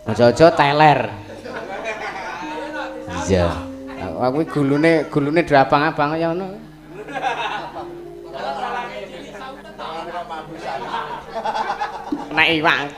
Aja-aja teler. Iya. Aku gulune drabang-abang ya ngono. Nek iwak.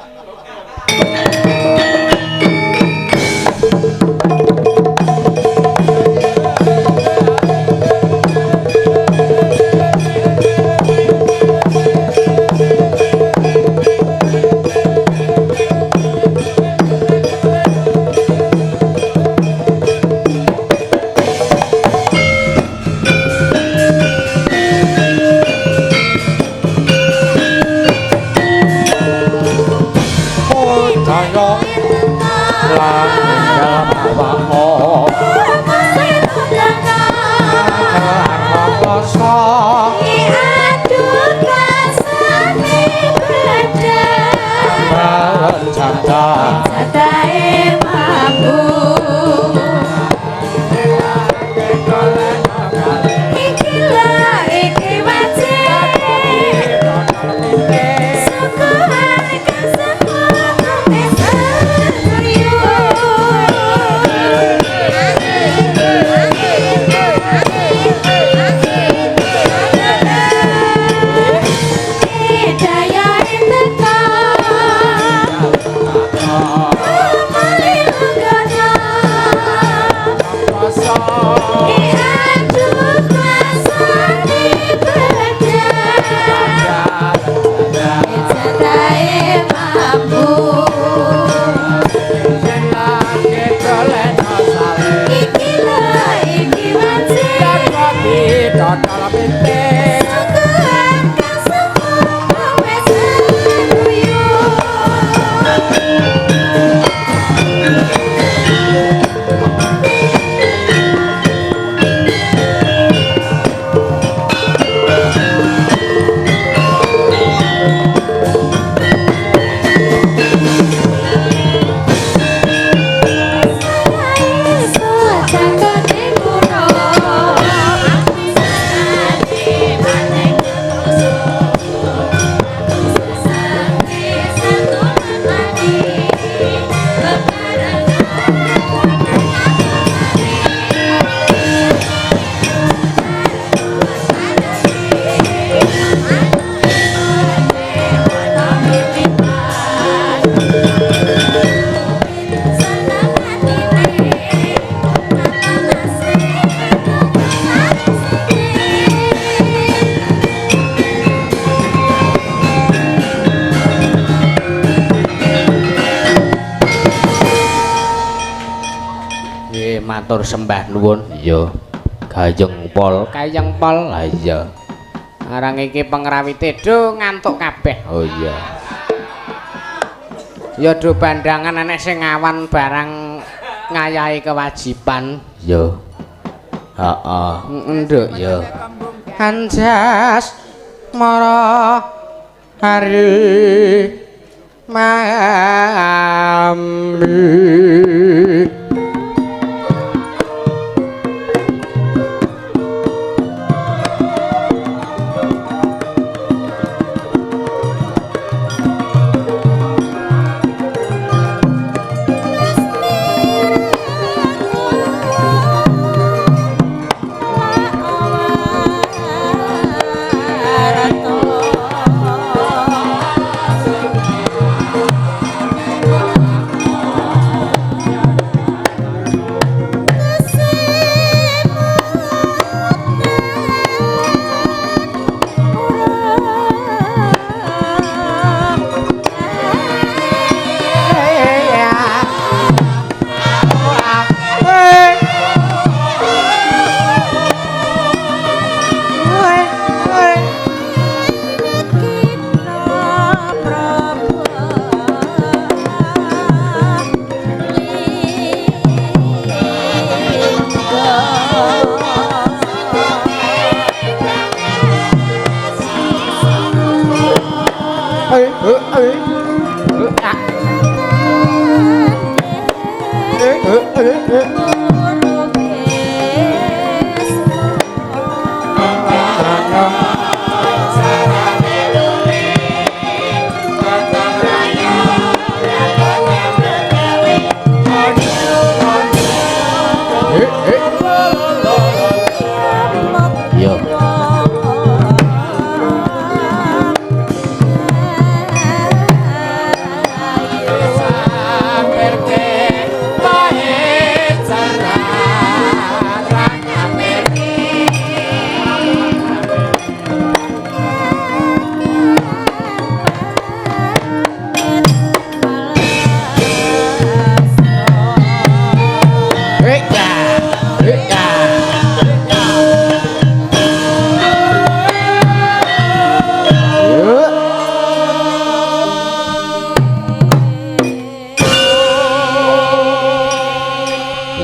Matur sembah nuwun. Iya. Kayeng Pol lah iya. Arang iki pengrawite do ngantuk kabeh. Oh iya. Ya do bandangan enek sing ngawan barang ngayahi kewajiban. Iya. Heeh. Nduk ya. Anjas mara hari mami.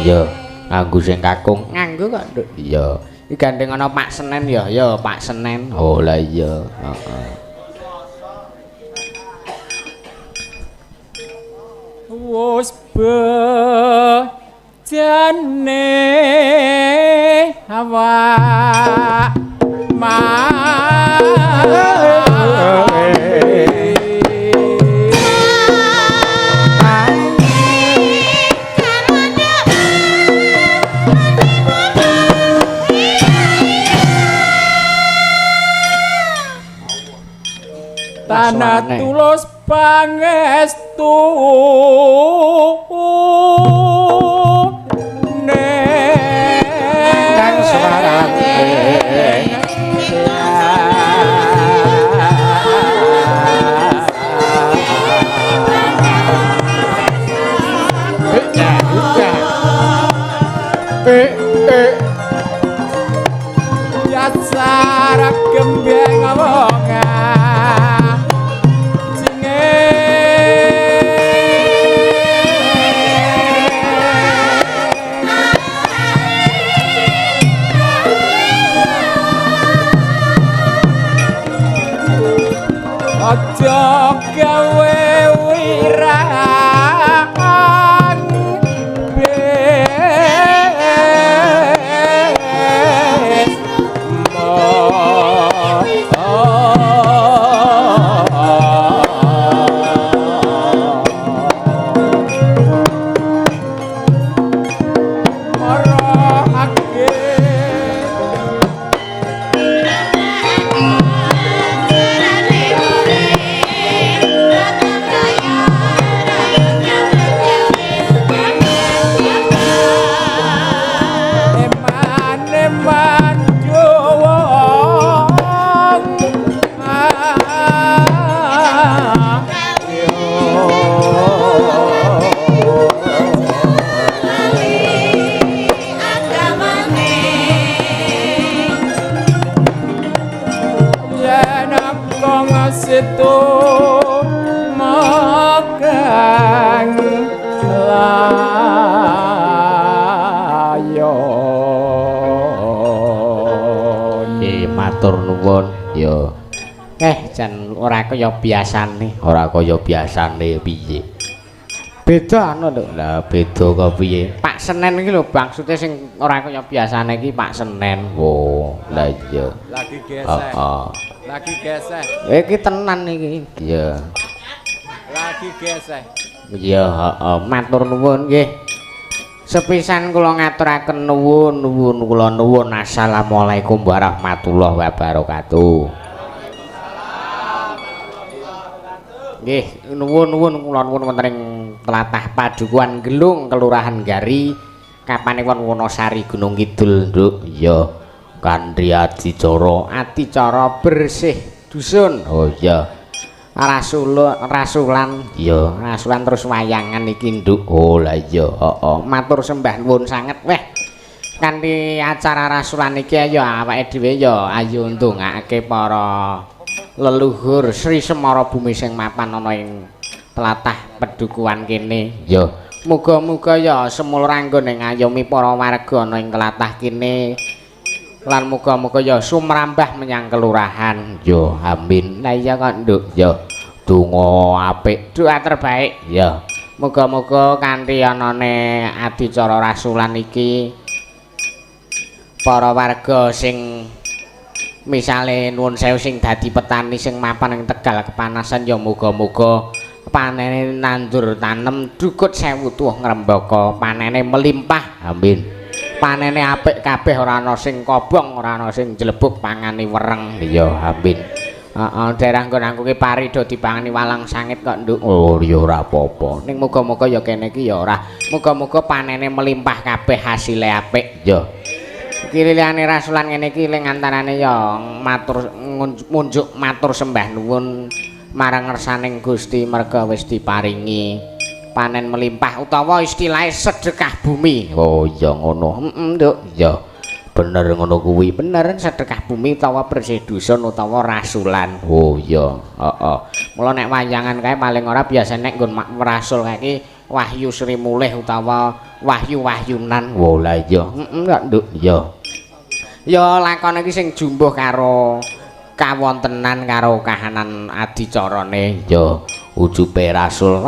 iya nganggo sing kakung nganggo kok Nduk iya iki gandeng ana Pak Senen ya Pak Senen oh lah iya heeh wis bejane awak tanah tulus pangestu kang suarane dasar gembeng wongan aja gawe wirang bes situ makan layon matur nuwun ya jan ora kaya biasane piye beda anu lho lah beda kok piye Pak Senen iki lho maksudnya sing ora kaya biasane iki Pak Senen oh lah iya lagi gesek lagi gesek iki tenan iki iya lagi gesek iya heeh matur nuwun nggih sepisan kula ngaturaken nuwun kula nuwun assalamualaikum warahmatullahi wabarakatuh nggih nuwun kula nuwun wonten ing tlatah Padukuhan Gelung Kelurahan Gari Kapanewon Wonosari Gunung Kidul Nduk iya adicara bersih dusun oh iya rasulan terus wayangan iki Nduk oh lah iya matur sembah nuwun sanget weh kanthi acara rasulan iki ya awake dhewe ya ayo ndongake para leluhur Sri Semara Bumi sing mapan ana ing tlatah Padukuhan kene ya muga-muga ya semul ranggon ing ngayomi para warga ana ing tlatah kene lan muga-muga ya sumrambah menyang kelurahan ya amin lah iya kok Nduk ya donga apik doa terbaik ya muga-muga kanthi anane adicara rasulan iki para warga sing misale nuwun sewu sing dadi petani sing mapan ing Tegal kepanasan ya muga-muga panene nandur tanem dukut sewu tuh ngrembaka panene melimpah amin panene apik kabeh ora ana sing kobong ora ana sing jlebuk pangani wereng ya amin daerah nggon-anggonge pari do dipangani walang sangit kok Nduk oh ya ora apa-apa ning muga-muga ya kene iki ya ora muga-muga panene melimpah kabeh hasile apik ya iki liyane rasulan ngene iki ling antarane ya matur munjuk matur sembah nuwun marang ngersaning Gusti merga wis diparingi panen melimpah utawa istilahé sedekah bumi oh iya ngono Nduk ya bener ngono kuwi bener sedekah bumi utawa bersih dusun utawa rasulan oh iya heeh mula nek wayangan kae paling ora biasa nek nggon rasul kae iki Wahyu Sri Mulih utawa wahyu-wahyunan. Oh la iya. Heeh, Nduk. Ya. Ya lakon iki sing jumbuh karo kawontenan karo kahanan adicarane ya ujube rasul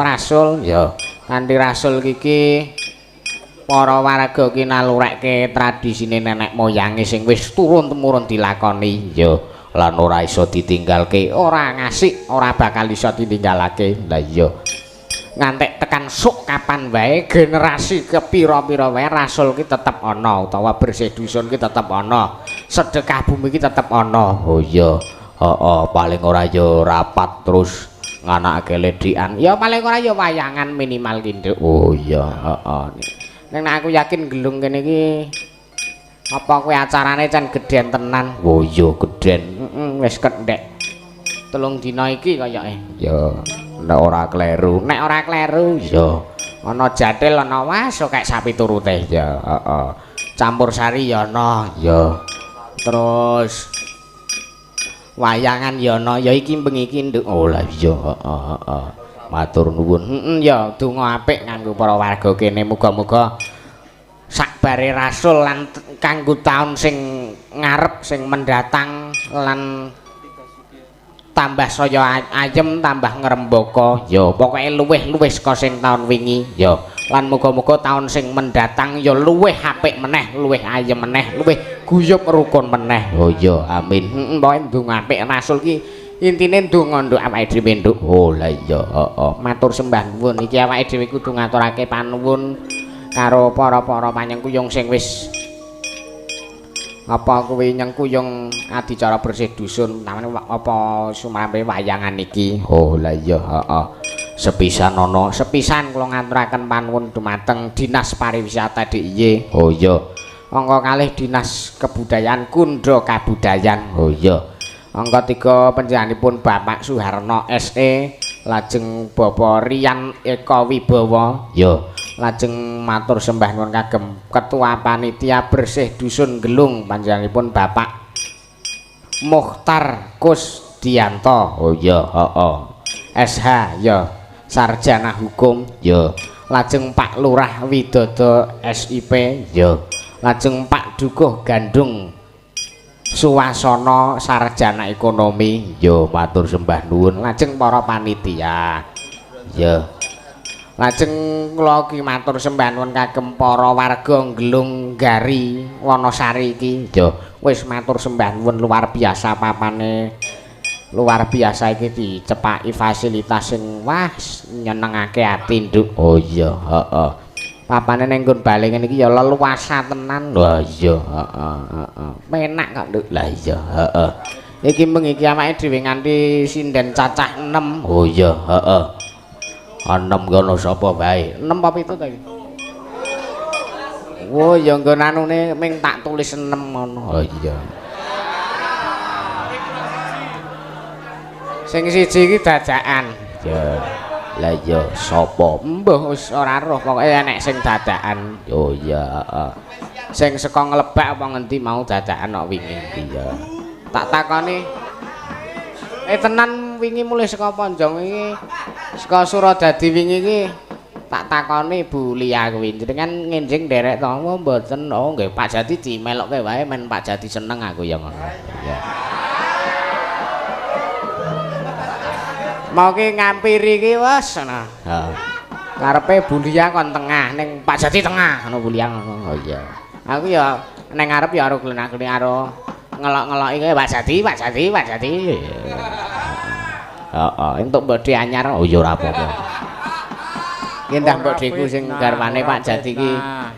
ya kanthi rasul iki para warga ki nalurekke tradisine nenek moyange sing wis turun-temurun dilakoni ya lan ora iso ditinggalke ora ngasik ora bakal iso ditinggalake lah iya ngantek tekan sok kapan wae generasi kepira-pira wae rasul ki tetep ana utawa bersih dusun ki tetep ana sedekah bumi ki tetep ana oh iya heeh paling ora ya rapat terus nganakake ledikan ya paling ora ya wayangan minimal ki Nduk oh iya heeh nek aku yakin gelung kene iki apa kowe acarane can gedhen tenan oh iya gedhen wis kendhek 3 dina iki kayake ya nek ora kleru ya ana jathil ana was kok sapi turute ya heeh campur sari ya ana ya terus wayangan ya ana ya iki bengi iki Nduk oh la iya heeh matur nuwun ya donga apik kanggo para warga kene muga-muga sakbare rasul lan kanggo taun sing ngarep sing mendatang lan tambah saya ayem tambah ngrembaka ya pokoke luwih saka sing taun wingi ya lan muga-muga taun sing mendatang ya luwih apik meneh luwih ayem meneh luwih guyub rukun meneh oh ya amin pokoke ndonga apik rasul ki intine ndonga Nduk awake dhewe Nduk oh la iya heeh matur sembah nuwun iki awake dhewe kudu ngaturake panuwun karo para-para panyengkuyung sing wis apa kuwi nyengkuyung adicara bersih dusun namane apa sumrampe wayangan iki oh la iya heeh sepisan kula ngaturaken panuwun dumateng Dinas Pariwisata DIY oh iya angka kalih Dinas Kebudayaan Kundra Kabudayan oh iya angka 3 panjenenganipun Bapak Suharno SE lajeng Bapak Rian Eka Wibowo ya lajeng matur sembah nuwun kagem Ketua Panitia Bersih Dusun Gelung panjenenganipun Bapak Mukhtar Kusdianto oh ya heeh SH ya sarjana hukum ya lajeng Pak Lurah Widodo SIP ya lajeng Pak Dukuh Gandung Suwasono sarjana ekonomi ya matur sembah nuwun lajeng para panitia ya lajeng kula ki matur sembah nuwun kagem para warga Gelung Gari Wonosari iki ya wis matur sembah nuwun luar biasa papane luar biasa iki dicepaki fasilitas sing wah nyenengake ati Nduk oh iya heeh papane ning nggon bale ngene iki ya leluasa tenan lho iya heeh penak kok Nduk lah iya heeh iki mengiki awake dhewe nganti sinden cacah 6 oh iya heeh 6 kono sapa bae 6 apa 7 ta iki oh ya nggon anune ming tak tulis 6 ngono oh iya sing siji iki dadakan ya lah ya sapa mbah wis ora roh pokoke enek sing dadakan oh iya heeh sing saka nglebak apa ngendi mau dadakan kok wingi iya tak takoni tenan wingi mulih saka Ponjong iki saka Suradadi wingi iki tak takoni Bu Lia kuwi jenengan ngenjing nderek to mboten oh nggih Pak Jati dimelokke wae men Pak Jati seneng aku ya ngono iya mau ki ngampiri ki wis ana. Heeh. Karepe Bu Lia kon tengah ning Pak Jati tengah ngono Bu Lia ngono. Oh iya. Aku ya ning ngarep ya karo glenak-glenik karo ngelok-ngelok iki Pak Jati. Heeh, entuk mbok anyar oh ya ora apa-apa. Ki endah mbok Deku sing garwane Pak Jati ki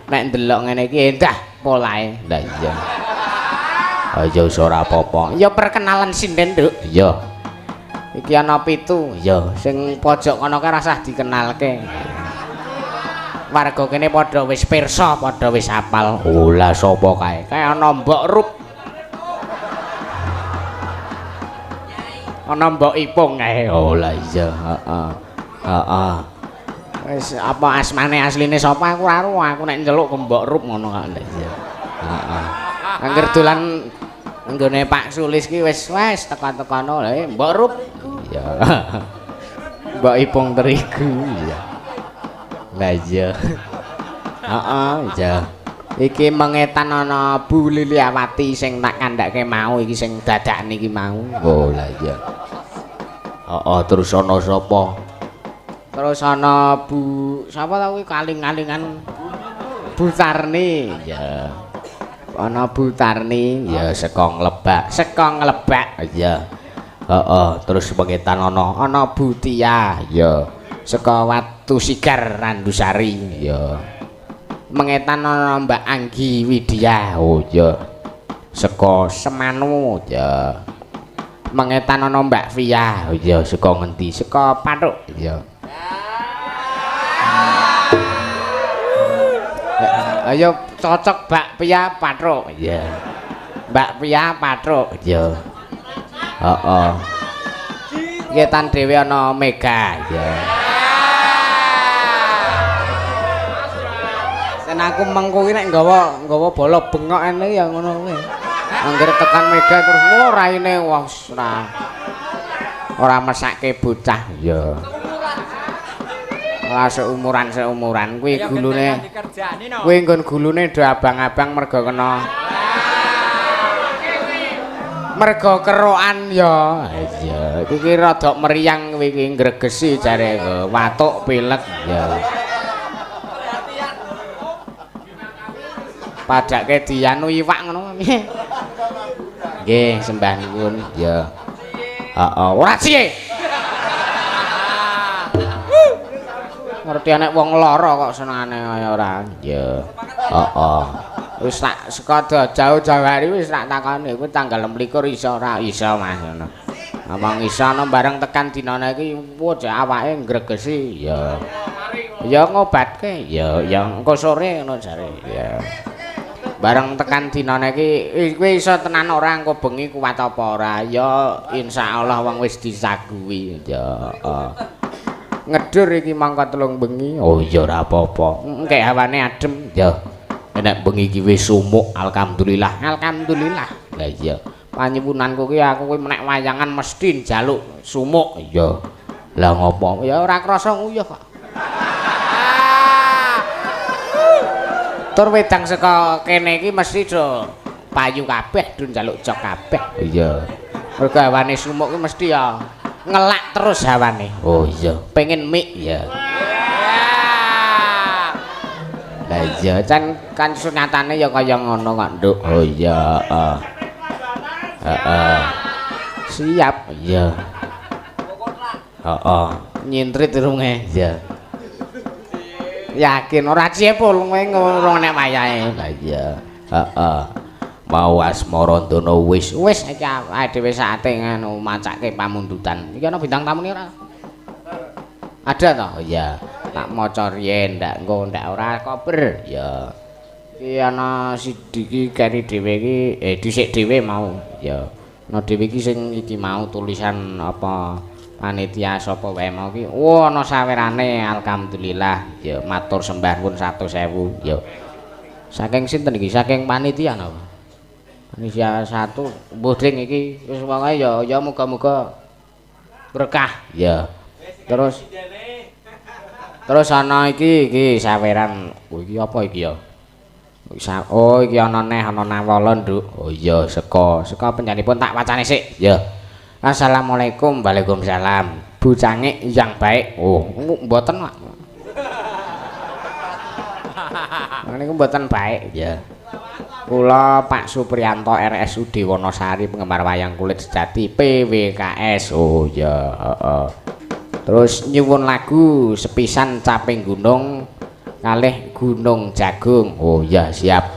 nek ndelok ngene iki endah polahe. Lah iya. Oh ya wis ora apa-apa. Ya perkenalan sinden, Nduk. Iya. Iki ana 7 ya sing pojok kono kae rasah dikenalke warga kene padha wis pirsa padha wis hafal oh lah sapa kae ana Mbok Rup ana Mbok Ipung kae oh lah iya heeh wis apa asmane asline sapa aku ora aku nek njeluk ke Mbok Rup ngono kok iya heeh angger dolan nggone Pak Sulis ki wis teka-tekano lha Mbok Rup iya Mbok Ipung terigu iya Lah iya. Heeh, iya. Iki mengetan ana Bu Liliawati sing tak kandhake mau iki sing dadakne iki mau. Oh lah iya. Heeh, terus ana sapa? Terus ana Bu sapa ta kuwi kaling-kalingan Bu Tarni. Ya. Ana Bu Tarni ya saka Nglebak. Saka Nglebak ya. Heeh, terus mengetan ana Bu Tia ya. Saka Watu Sigar Randusari ya. Mengetan ana Mbak Anggi Widya oh ya saka Semanu ya mengetan ana Mbak Via oh ya saka ngendi saka Pathuk ya ayo cocok Mbak Via Pathuk ya Mbak Via Pathuk ya heeh ngetan dhewe ana Mega ya aku mengko iki nek nggawa bola bengok ene ya ngono kuwi. Anggere tekan Mega terus raine wis ora mesake bocah ya. Ora seumuran kuwi gulune. Kuwi nggon gulune do abang-abang mergo kena mergo kerokan ya. Iya, iki rada meriang kuwi iki gregesi jare watuk pilek ya. Padake dianu iwak ngono. Nggih, sembah nuwun. Ya. Heeh, ora siye. Ngerti nek wong lara kok senengane kaya ora. Ya. Heeh. Wis tak saka jauh-jauh hari wis tak takoni kuwi tanggal 24 iso ora iso Mas ngono. Ngomong iso ana bareng tekan dinane iki wujud awake gregesi ya. Ya ngobatke ya engko sore ngono jare. Ya. Bareng tekan dinane iki kowe iso tenan ora engko bengi kuat apa ora ya insyaallah wong wis disaguhi ya ngedur iki mangka telung bengi oh ya ora apa-apa engke hawane adem ya nek bengi iki wis sumuk alhamdulillah lah iya panyuwunanku ki aku kuwi menek wayangan mesti njaluk sumuk ya lah ngopo ya ora krasa nguyuh kok tur wedang saka kene iki mesti do payu kabeh do njaluk jok kabeh. Iya. Mergo hawane sumuk ki mesti ya ngelak terus hawane. Oh iya, pengen mik ya. Lah iya kan sunyatane ya kaya ngono kok, Nduk. Oh iya, heeh. Siap, iya. Heeh. Nyintrit runge, iya. Yakin ora cepul kowe ngono nek wayahe. Lah iya. Heeh. Mau asmara ndono wis iki awake dhewe saate ngono macake pamundutan. Iki ana bintang tamune ora? Ada toh? Oh iya. Tak maca riyen ndak engko ndak ora kober. Ya. Iki ana sidiki kari dhewe iki dhisik dhewe mau. Ya. Ana dhewe iki sing iki mau tulisan apa panitia sapa wae mau ki ana sawerane alhamdulillah ya matur sembah nuwun 100.000 ya saking sinten iki saking panitia napa panitia 1 mbuh ding iki wis wae ya muga-muga berkah ya terus ana iki saweran iki apa iki ya oh iki ana neh ana nawala Nduk oh iya saka penyanipun tak wacane sik ya Assalamualaikum, waalaikumsalam. Bu Cangik yang baik. Oh, mboten Pak. Niku mboten baik ya. Kula Pak Supriyanto RSUD Wonosari penggemar wayang kulit sejati PWKS. Oh ya, heeh. Terus nyuwun lagu sepisan Caping Gunung kalih Gunung Jagung. Oh ya, siap.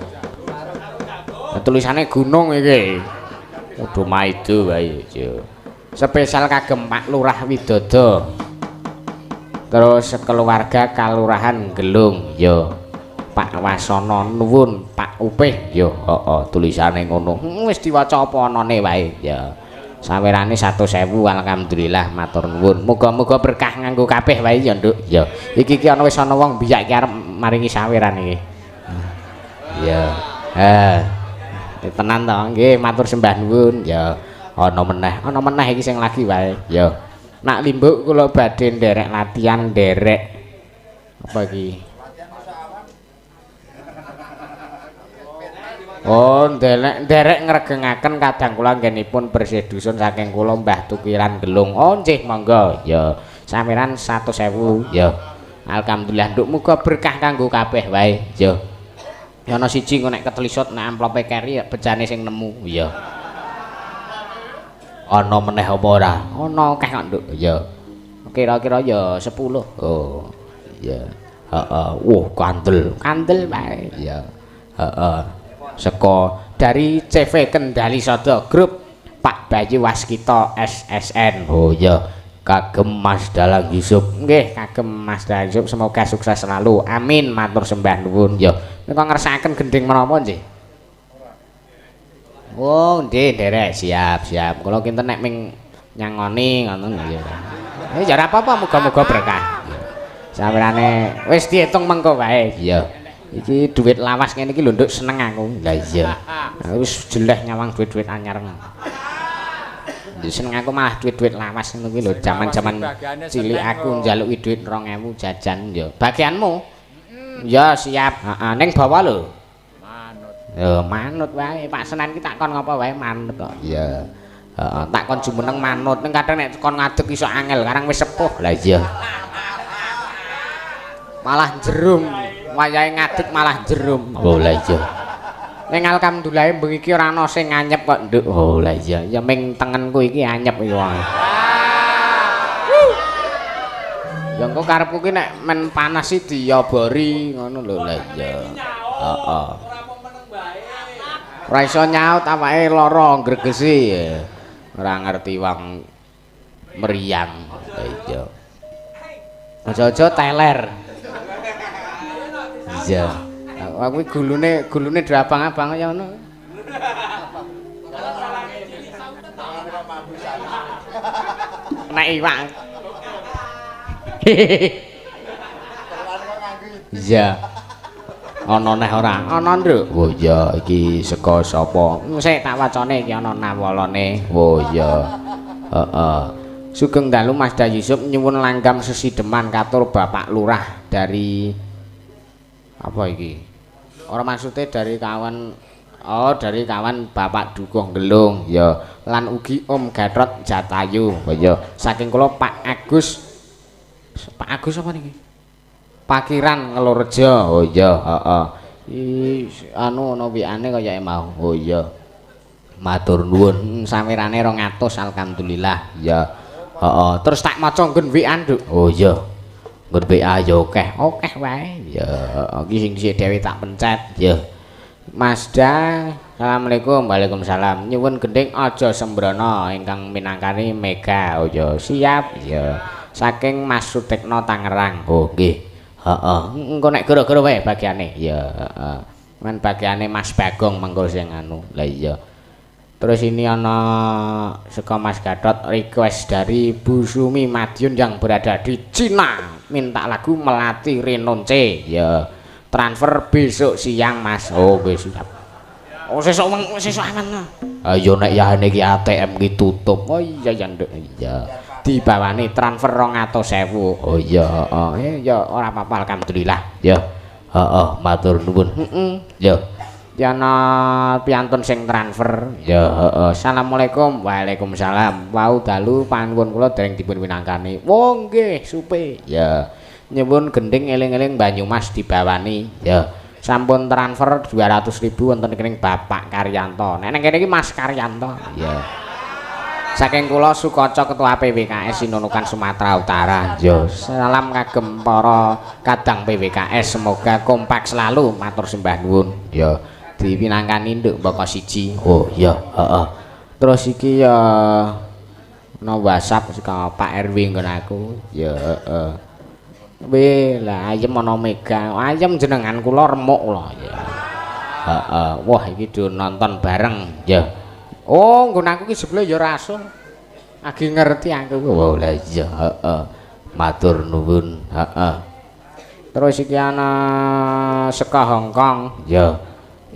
Tulisannya gunung iki. Udah maido wae ya. Spesial kagem Pak Lurah Widodo. Terus keluarga Kalurahan Gelung ya. Pak Wasono nuwun Pak Upih ya. Heeh, tulisane ngono. Wis diwaca apa anane wae ya. Sawerane 100.000 alhamdulillah matur nuwun. Muga-muga berkah nganggo kabeh wae ya, Nduk. Ya. Iki ana wis ana wong biyak iki arep maringi saweran iki. Ya. Tenan to nggih matur sembah nuwun ya ana meneh iki sing lagi wae ya nak limbuk kula badhe nderek latihan nderek Apa iki? Oh, nderek ngregengaken kadang kula nggenipun bersih dusun saking kula Mbah Tukiran Gelung. Oh, nggih monggo. Ya, sampeyan 100.000. Ya. Alhamdulillah nduk muga berkah kanggo kabeh wae. Ya. Ya ana siji engko nek ketelisut nek amplope keri ya bejane sing nemu. Ya. Ana meneh apa ora? Ana akeh kok nduk. Ya. Kira-kira ya 10. Oh. Ya. Heeh. Wah, kandel wae. Ya. Heeh. Seko dari CV Kendali Sodo Grup Pak Bayu Waskita SSN. Oh ya, kagem Mas Dalang Yusuf. Nggih, kagem Mas Dalang Yusuf semoga sukses selalu. Amin, matur sembah nuwun. Ya, nika ngersakaken gending menapa nggih? Oh, nggih, nderek siap. Kula kinten nek ming nyangoni ngoten ya. Ya ora apa-apa, muga-muga berkah. Sawerane wis diitung mengko wae. Iya. Iki duit lawas ngene iki lho nduk seneng aku. Lah iya. Wis jeleh nyawang duit-duit anyar. Seneng aku malah duit-duit lawas ngono kuwi lho jaman-jaman cilik aku njaluki duit 2000 jajan ya. Bagianmu? Ya siap. Heeh, ning bawa lho. Manut. Ya manut wae. Pak Senen ki tak kon ngapa wae manut kok. Iya. Heeh, tak kon jumeneng manut. Ning kadang nek kon ngadeg iso angel, karang wis sepuh. Lah iya. Malah jerum. Wayahe ngadeg malah jerum. Oh lah iya. Ning alhamdulillah bengi iki ora ana sing anyep kok, Nduk. Oh lah iya. Ya ming tengenku iki anyep iki wae. Ya engko karepku ki nek men panas iki diobori ngono lho lah iya. Heeh. Ora iso nyaut awake lara gregesi. Ora ngerti wong meriang. Lah iya. Aja-aja teler. Iya. Aku gulune drabang-abang ya ngono. Nek iwak. Iya. Ana neh ora? Ana, Nduk. Oh iya, iki saka sapa? Sik tak wacane iki ana nawalane. Oh iya. Heeh. Sugeng dalu Mas Da Yusuf nyuwun langgam sesideman katur Bapak Lurah dari apa iki? Ora maksudnya dari kawan Bapak Dukuh Gelung ya lan ugi Om Gatot Jatayu ya saking kula Pak Agus apa niki? Pakiran Ngelorejo. Oh iya, heeh. Anu ana wiane kaya mau. Oh iya. Matur nuwun samirane 200 alhamdulillah ya. Heeh. Terus tak maca nggon WA, Nduk. Oh iya. Nggon WA ya akeh wae. Ya, iki sing dhisik dhewe tak pencet. Ya. Masda, Assalamualaikum. Waalaikumsalam. Nyuwun gending aja sembrono ingkang minangkani Mega. Oh ya, siap. Ya. Saking Mas Sutekno Tangerang. Oh nggih. Heeh. Engko nek gara-gara wae bagiane. Ya, heeh. Men bagiane Mas Bagong mengko sing anu. Lah iya. Terus ini ana saka Mas Gatot request dari Bu Sumi Madiun yang berada di Cina. Minta lagu Melati Renonce. Ya. Transfer besok siang Mas. Oh wis siap. Oh sesuk aman. Ayo nek yane iki ATM ki tutup. Oh iya ya Nduk. Iya. Dibawani transfer 200.000. Oh iya, heeh. Ya ora apa-apa alhamdulillah. Ya. Heeh, matur nuwun. Heeh. Ya. Yana piantun sing transfer. Ya, heeh. Assalamualaikum. Waalaikumsalam. Wau dalu panuwun kula dereng dipun winangkani. Wong nggih, supe. Ya. Nyuwun gending eling-eling Banyumas dibawani. Ya. Sampun transfer 200.000 wonten kene Bapak Karyanto. Nek kene iki Mas Karyanto. Ya. Saking kula Sukoco Ketua PWKS Sinunukan Sumatera Utara. Yo, salam kagem para kadang PWKS semoga kompak selalu matur sembah nuwun. Yo, diwinangkani nduk mbaka siji. Oh iya, heeh. Terus iki ya no WhatsApp saka Pak RW nggon aku. Ya heeh. Weh, lah ayem ana Mega. Ayem jenengan kula remuk lho ya. Heeh. Wah, iki do nonton bareng. Ya. Oh, nggon aku ki sebele ya rasul. Agi ngerti aku. Oh, lah iya, heeh. Matur nuwun, heeh. Terus iki ana saka Hongkong, ya.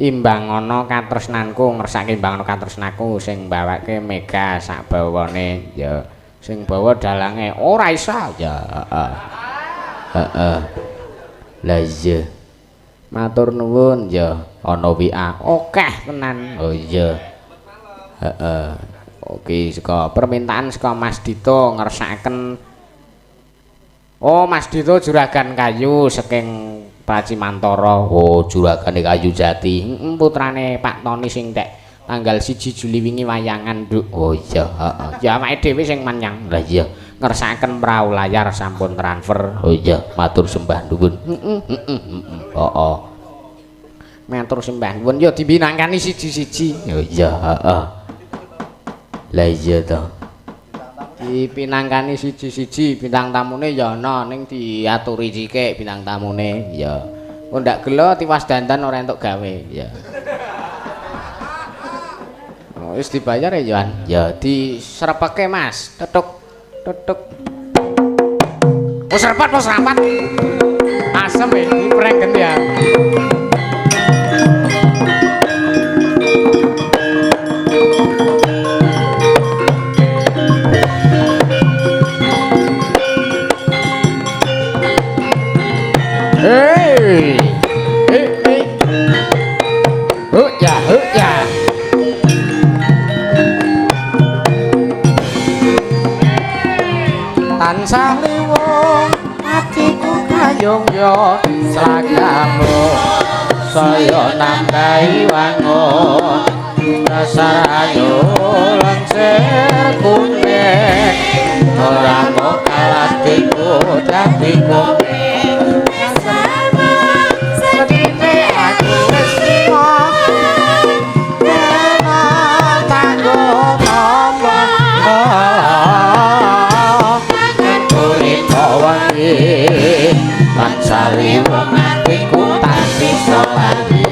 Imbang ana katresnanku, ngersake imbang ana katresnaku sing bawake Mega sak bawane, ya. Sing bawa dalange ora isa, ya, heeh. Heeh. Lah iya. Matur nuwun ya ana WA. Akeh tenan. Oh iya. Heeh. Oke, saka permintaan saka Mas Dito ngersakaken. Oh, Mas Dito juragan kayu saking Pracimantara. Oh, juragane kayu jati. Putrane Pak Toni sing tek tanggal 1 Juli wingi wayangan, Nduk. Oh iya, heeh. Ya awake dhewe sing manyang. Lah iya, ngersakaken prau layar sampun transfer. Oh iya, matur sembah nuwun. Heeh. Matur sembah nuwun ya dibinangkani siji-siji. Oh iya, heeh. Lah iya to. Dipinangkani siji-siji bintang tamune ya ana ning diaturi sithik bintang tamune. Ya. Kok ndak gelo tiwas dandan ora entuk gawe. Ya. Oh, wis dibayar ya, Yohan? Ya diserepake, Mas. Tutuk. Tutuk. Wis rapat, wis rapat. Asem iki prengken ya. Hey, hey. Ya. Tansah liwung atiku kayung yo slagamu saya nambahi wangun dasar ayu langsir kuning ora mau kalah tiku dadi kuning sama sedite aku wis Mansali wong atiku tak bisa lagi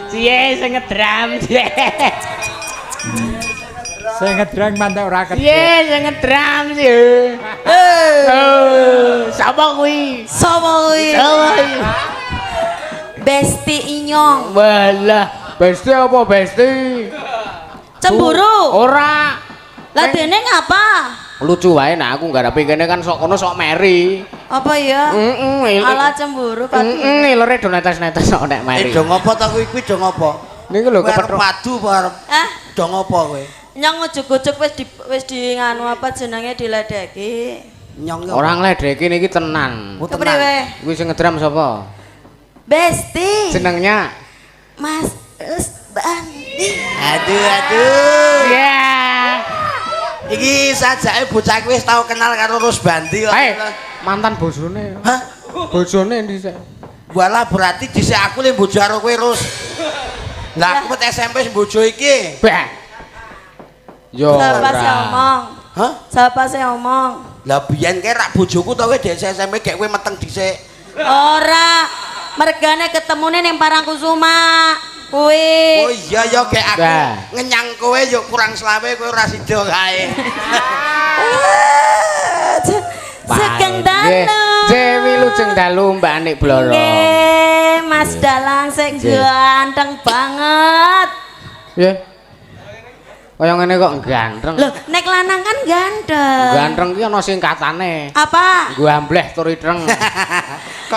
Cie sing ngedram Sing ngedrang mantek ora kedhe. Cie sing ngedram Sapa kuwi? Besti Inyong. Walah, Besti apa Besti? Cemburu. Ora. Lah dene ngapa? Lucu wae nah aku nggarepe kene kan sok kono sok meri. Apa ya? Ala cemburu padha. Ilere do netes-netes sok nek meri. Do ngopo to kuwi do ngopo? Niku lho kepethuk padu apa arep? Do ngopo kowe? Nyong ujug-ujug wis di nganu apa jenenge diledeki. Nyong Orang ledeki niki tenan. Kepriwe? Kuwi sing ngedram sapa? Besti. Jenengnya Mas Bandi. Aduh. Ya. Iki sajake bocah kuwi wis tau kenal karo Rusbandi kok. Mantan bojone. Hah? Bojone dhisik. Walah berarti dhisik aku le bojo karo kowe Rus. Lah aku wet SMP bojo iki. Bah. Yo. Siapa sih omong? Hah? Siapa sih omong? Lah biyen kae rak bojoku to kowe dhisik SMP gek kowe meteng dhisik. Ora. Mergane ketemune ning Parangkusuma. Kuwi. Oh iya ya gek aku ngenyang kowe yo kurang selawe kowe ora sida kae. Sugeng dalu. Dewi Lujeng dalu Mbak Anik Bloro. Nggih, Mas Dalang sing ganteng banget. Nggih. Kaya ngene kok ganteng. Loh, nek lanang kan ganteng. Ganteng ki ana singkatane. Apa? Gambleh tur ireng.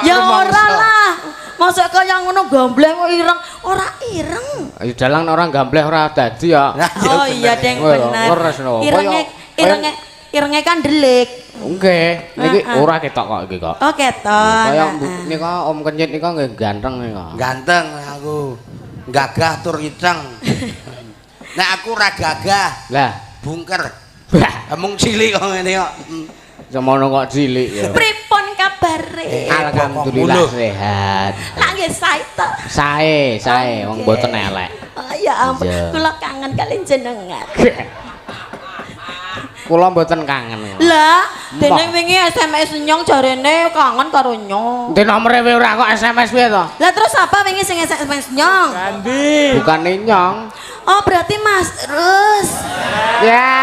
Ya ora lah. Mosok kaya ngono gambleh kok ireng, ora ireng. Ya dalang orang gambleh ora dadi ya. Oh iya, Deng, bener. Irenge kan delik. Nggih, niki ora ketok kok iki kok. Oh, keton. Kaya nika Om Kenyit nika nggih ganteng nika. Ganteng aku. Gagah tur ireng. Nek aku ora gagah. Lah, bungker. bah, Mung cilik kok ngene kok. semono kok cilik ya. Pripun kabare? Alhamdulillah sehat. Lah nggih sae to. Sae, wong mboten elek. Oh ya ampun, Iya. kula kangen kalian jenengan. Kula mboten kangen. Lah, dene wingi SMS nyong jarene kangen karo nyong. Di nomere ora kok SMS piye to? Lah terus apa wingi sing SMS nyong? Gandhi. Bukan nyong. Oh, berarti Mas terus. Ya.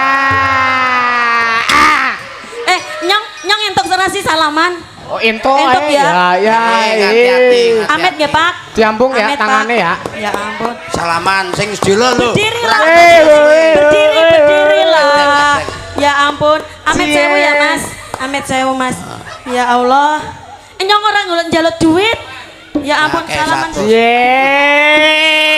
Nyong entuk serasi salaman. Oh, ento Entuk ya. Ya. Hati-hati. Amit nggih, Pak. Diambung ya Amit, Pak. tangane ya. Ya ampun. Salaman sing sedilo lho. Berdiri lah. Eh, Berdiri lah. Tek. Ya ampun. Amit sewu ya, Mas. Amit sewu, Mas. Ya Allah. Nyong ora njaluk duit. Ya ampun, Nah, salaman. kayak Ye.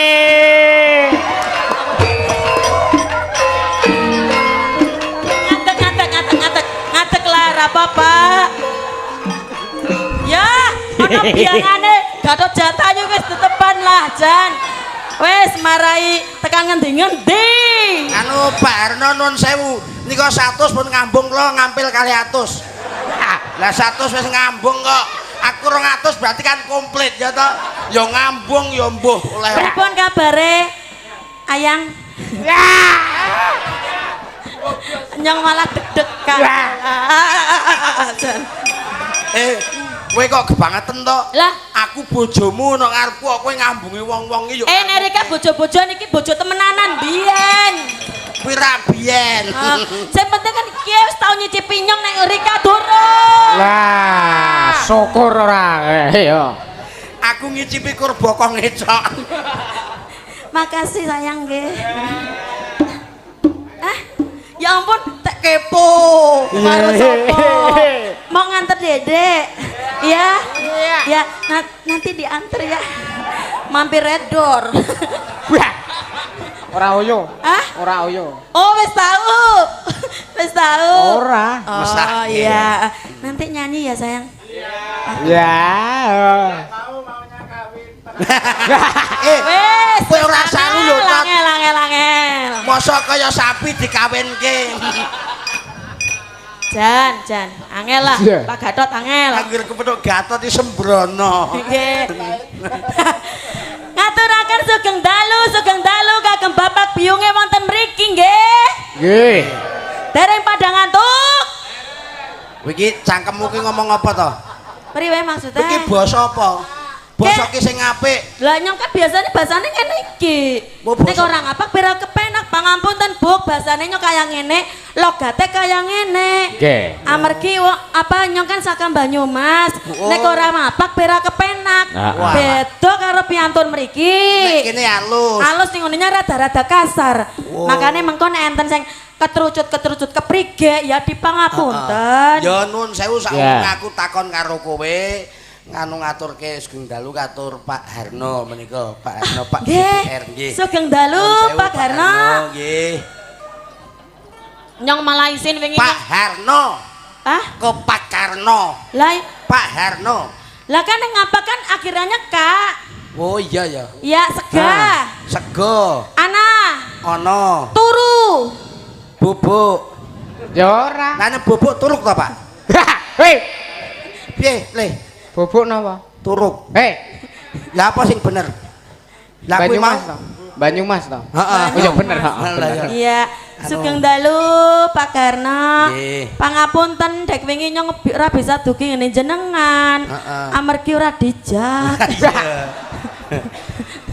Ngadeg lah, ra apa-apa. Ya, ono biangane Gatot jatahnya wis tetepan lah, Jan. Wis marai tekan ngendi-ngendi. Anu Pak Harno nun sewu. Nika 100 pun ngambung kula ngampil kali 100. Lah 100 wis ngambung kok. Aku 200 berarti kan komplit ya toh. Ya ngambung ya mbuh oleh. Pripun kabare? Ayang. Nyong malah deg-degan. Jan. Kowe kok kebangetan to? Lah, Aku bojomu nang ngarepku kok kowe ngambungi wong-wong iki yo. Nerika bojo-bojo niki bojo temenanan biyen. Kuwi ra biyen. Sing penting kan iki wis tau nyicipi nyong nek Rika durung. Lah, syukur ora ya. Aku ngicipi kur bokong ngecok. Makasih sayang nggih. Ya ampun, tak kepo. Karo sapa? Mau nganter Dedek. Ya. Ya, nanti diantar ya. Mampir Red Door. Ora oyo. Hah? Ora oyo. Oh, wis tahu. Wis tahu. Ora. Oh, Mesake. iya. Nanti nyanyi ya, sayang. Ya. Wis. Kowe ora saru lho, Tot. Angel. Mosok kaya sapi dikawinke. Jan, angel lah. Iya. Pak Gatot angel. Anggir kepethuk Gatot iki sembrono. Nggih. Ngaturaken sugeng dalu kagem Bapak Biyunge wonten mriki nggih. Nggih. Dereng padha ngantuk. Kowe iki cangkemmu ki ngomong apa to? Priwe maksudnya? Iki basa apa? Basa ki sing apik. Lah nyong kan biasanya bahasane ngene iki. Oh, basa- Nek orang apa pira kepenak pangapunten Buk, bahasane nyong kaya ngene, logate kaya ngene. Nggih. Amargi apa nyong kan saka Banyumas. Oh. Nek ora mapak pira kepenak. Wah. Beda karo piantun Nek mriki. kene halus. Halus ning ngene rada-rada kasar. Oh. Makane mengko nek enten sing ketrucut keprige ya dipangapunten. Ya nun sewu sak Ya. aku takon karo kowe. Nganu ngaturke Sugeng Dalu katur Pak Harno menika. Pak Harno Pak DPR nggih. Sugeng dalu Nun sewu, Pak Harno. Nggih. Nyong malah isin wingi. Pak Harno. Ah, Ke Pak Karno. lah Pak Harno. lah kan ngapa kan akhirnya Kak. Oh iya ya. Ya sega. Sego. Ana, Ono. turu. Bubuk. Ya ora. Nanya bubuk turuk to, Pak? Hei, Piye, Le? bubuk napa? Turuk. Hei, Lah apa sing bener? Lah kuwi mau. Banyumas to. Banyumas to. Heeh. Oh ya bener, heeh. Lah, bener. ya. Iya, sugeng dalu Pak Karno. Nggih. Pangapunten dek wingi nyong ora bisa dugi ngene jenengan. Heeh. Amargi ora dijak.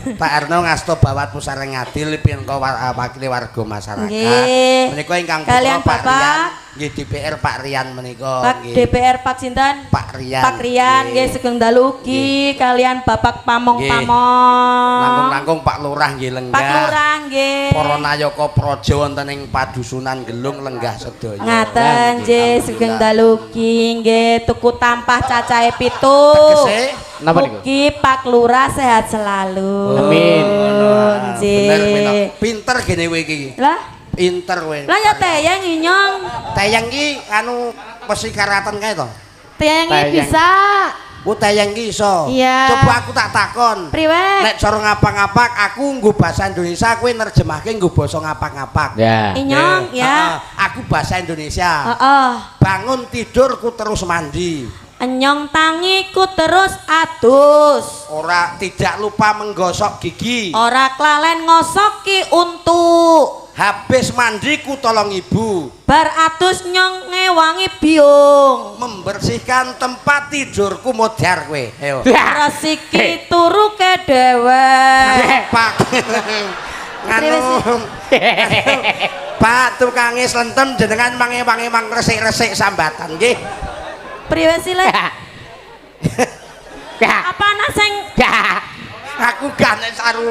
Pak Arno ngasto bawat pusareng ngadil pinangka wakil warga masyarakat. Nggih. Menika ingkang Kalian putra Pak Bapak. Rian, nggih DPR Pak Rian menika Pak nggih. DPR Pak Sinten? Pak Rian. Pak Rian nggih sugeng dalu ugi kalian Bapak Pamong-pamong. Langkung-langkung Pak Lurah nggih lenggah. Pak Lurah nggih. Para nayaka praja wonten ing padusunan Gelung lenggah sedaya. Ngaten nggih sugeng dalu ugi nggih tuku tampah cacahe 7. Tegese Napa niku? Mugi Pak Lurah sehat selalu. Amin. bener menak. Nggih. Pinter gene kowe iki. Lah, Pinter kowe. lah ya teyang inyong. Tayang iki anu mesti karatan kae to. Teyang Teyang. bisa. Ku tayang iki iso. Iya. Coba aku tak takon. Priwe? Nek cara ngapak-ngapak aku nggo bahasa Indonesia, kowe nerjemahke nggo basa ngapak-ngapak. Ya. Inyong Heeh. ya. Aku bahasa Indonesia. Heeh. Bangun tidur ku terus mandi. Enyong tangiku terus adus. Ora tidak lupa menggosok gigi. Ora kelalen ngosoki untu. Habis mandiku tolong ibu. Bar adus nyong ngewangi biung. Membersihkan tempat tidurku modar kowe. Ayo. Resiki turu ke dewek. Pak. Nganu. Pak tukange slenten jenengan mangi-mangi mang resik-resik sambatan nggih. Priwe sih Le? Apa ana sing Aku gak nek saru.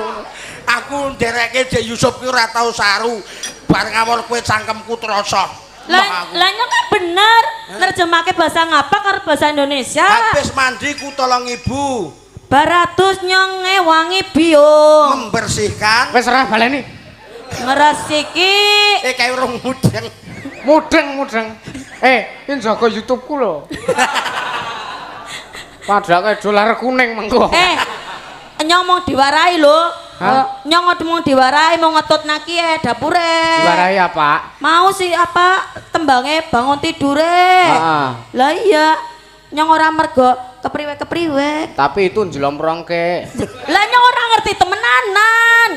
Aku ndereke Dek Yusuf ki ora tau saru. Bar ngawur kowe cangkemku troso. Lah nyong kan bener nerjemake bahasa ngapa karo bahasa Indonesia. Habis mandiku tolong ibu. Baratus nyong ngewangi biung. Membersihkan. Wis ora baleni. Ngresiki Kayak urung mudeng. Mudeng. Iki jaga YouTube-ku lho. Padake dolar kuning mengko. nyong mau diwarai lho. Hah? Nyong mau diwarai mau ngetut naki dapure. Diwarai apa? Mau sih apa tembangnya bangun tidure. Lah iya. Nyong ora mergo kepriwe-kepriwe. Tapi itu njlomprongke. Lah nyong ora ngerti temenanan.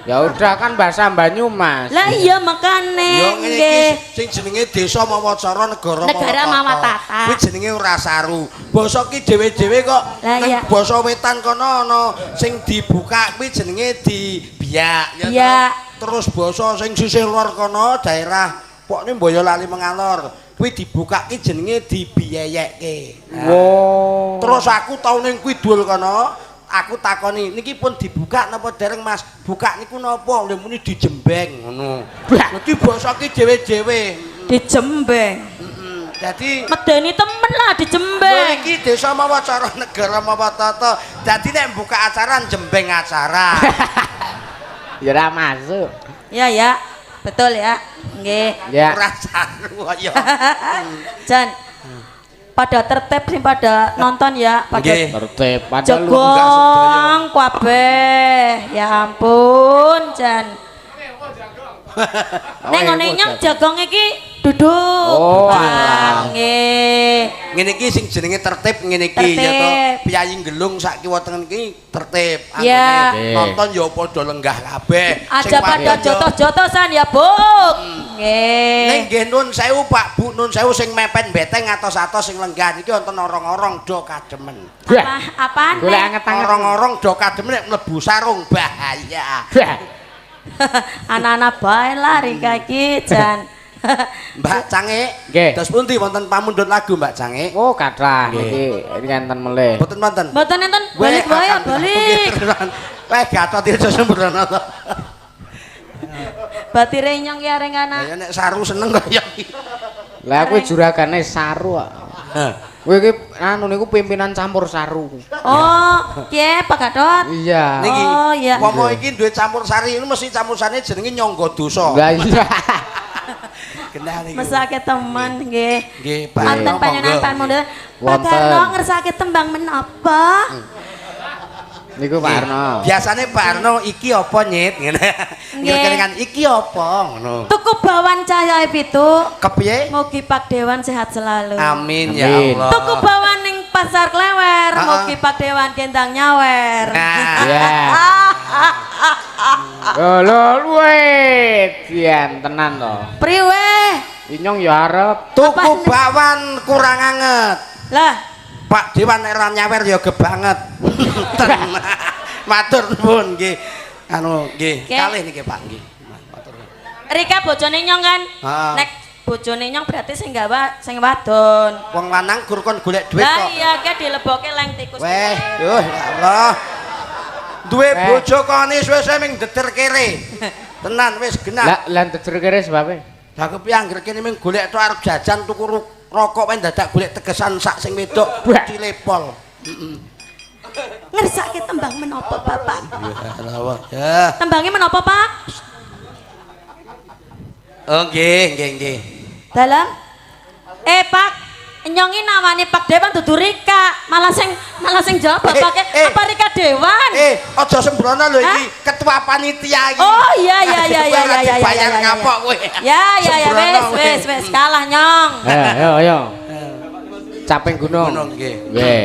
Ya udah kan bahasa Banyumas. Lah iya makane Yo ngene iki sing jenenge desa Mawacara negara Mawatata. Kuwi jenenge ora saru. Basa ki dhewe-dhewe kok Lah, iya. nang basa wetan kono ana sing dibuka kuwi jenenge dibiak ya. Iya. Terus basa sing sisih luar kono daerah pokne Boyolali Mengalor kuwi dibuka ki jenenge dibiyeyekke. Wow. Terus aku tau ning Kidul kono aku takoni niki pun dibuka napa dereng Mas? Buka niku napa? Lha muni dijembeng ngono. Dadi basa ki dhewe-dhewe. Dijembeng. Dadi Medeni temen lah dijembeng. iki desa Mawacara negara Mawatata. Dadi nek buka acara jembeng acara. Ya ora masuk. Ya ya. Betul ya. Nggih. Ya. Ora saru ya. Jan. Pada tertib sing pada nonton ya, pada Nggih. Tertib padahal jegong kabeh. Ya ampun, Jan. Nek ngene nyong jagong iki duduk. Oh, alah. Nggih. Ngene iki sing jenenge tertib ngene iki ya to. Piyayi gelung sak kiwa tengen iki tertib. Ya. Anggone nonton ya padha lenggah kabeh. Aja pada wadon ya- jotos-jotosan ya, Bu. Nggih. Ning nggih nun sewu Pak Bu, nun sewu sing mepet beteng atos-atos sing lenggah iki wonten orang-orang do kademen. Apaan? Golek anget-anget. Orang-orang do kademen nek mlebu sarung bahaya. Anak-anak bae lah Rika iki, Jan. Mbak Cange, Nggih. dos pundi wonten pamundhut lagu Mbak Cange? Oh, kathah niki enten melih. Mboten wonten. Mboten enten balik wae ya, balik. Weh gatot iki sembrono to. Batire nyong ki areng ana. Ya nek saru seneng kaya iki. Lah kuwi juragane saru kok. Kowe iki anu niku pimpinan campur saru. Oh, piye Pak Gatot? Iya. Niki, Oh, iya. pomo iki duwe campur sari ini mesti campur sarine jenenge nyangga dosa. Lah iya. Genah niku. Mesake teman nggih. Nggih, Pak. Wonten panjenengan pamundhut. Pak Wonten. Karno ngersake tembang menapa? Niku Pak Arno. Biasane Pak Arno iki apa nyit ngene. Nggih. Kan iki apa ngono. Tuku bawan cahaya pitu. Kepiye? Mugi Pak Dewan sehat selalu. Amin ya Amin. Allah. Tuku bawan ning pasar Klewer, Ha-ha. mugi Pak Dewan gendang nyawer. Nah, Ya. Lho luwe dian tenan to. Priwe? Inyong ya arep. tuku bakwan kurang anget. Lah, Pak Dewan nek ra nyawer ya gebanget. Tenan. Matur nuwun nggih. Anu nggih, Oke. kalih niki Pak nggih. Matur. Rika bojone nyong kan. Ha. Nek bojone nyong berarti sing gawa sing wadon. Wong lanang gur kon golek dhuwit Lah kok. iya ke dilebokke leng tikus. Weh, yuh ya Allah. Duwe Weh. bojo kone suwe-suwe ming deter kere. Tenan wis genah. Lah dejer kere sebabe. Lah kepiye anggere kene ming golek tok arep jajan tuku rokok wae dadak golek tegesan sak sing wedok Wah. cilepol. Ngersake tembang menapa, Bapak? Ya Allah. Ya. Tembangnya menapa, Pak? Oh nggih, nggih, nggih. Dalam Pak, nyongi namane Pak Dewan dudu Rika, malah sing jawab bapake apa Rika Dewan? Aja sembrono lho iki ketua panitia iki. Oh iya iya iya iya iya iya. Bayar ngapok kowe. Ya ya ya Sembrono kowe. wes kalah nyong. Ayo ayo. Caping gunung. Gunung nggih. Nggih.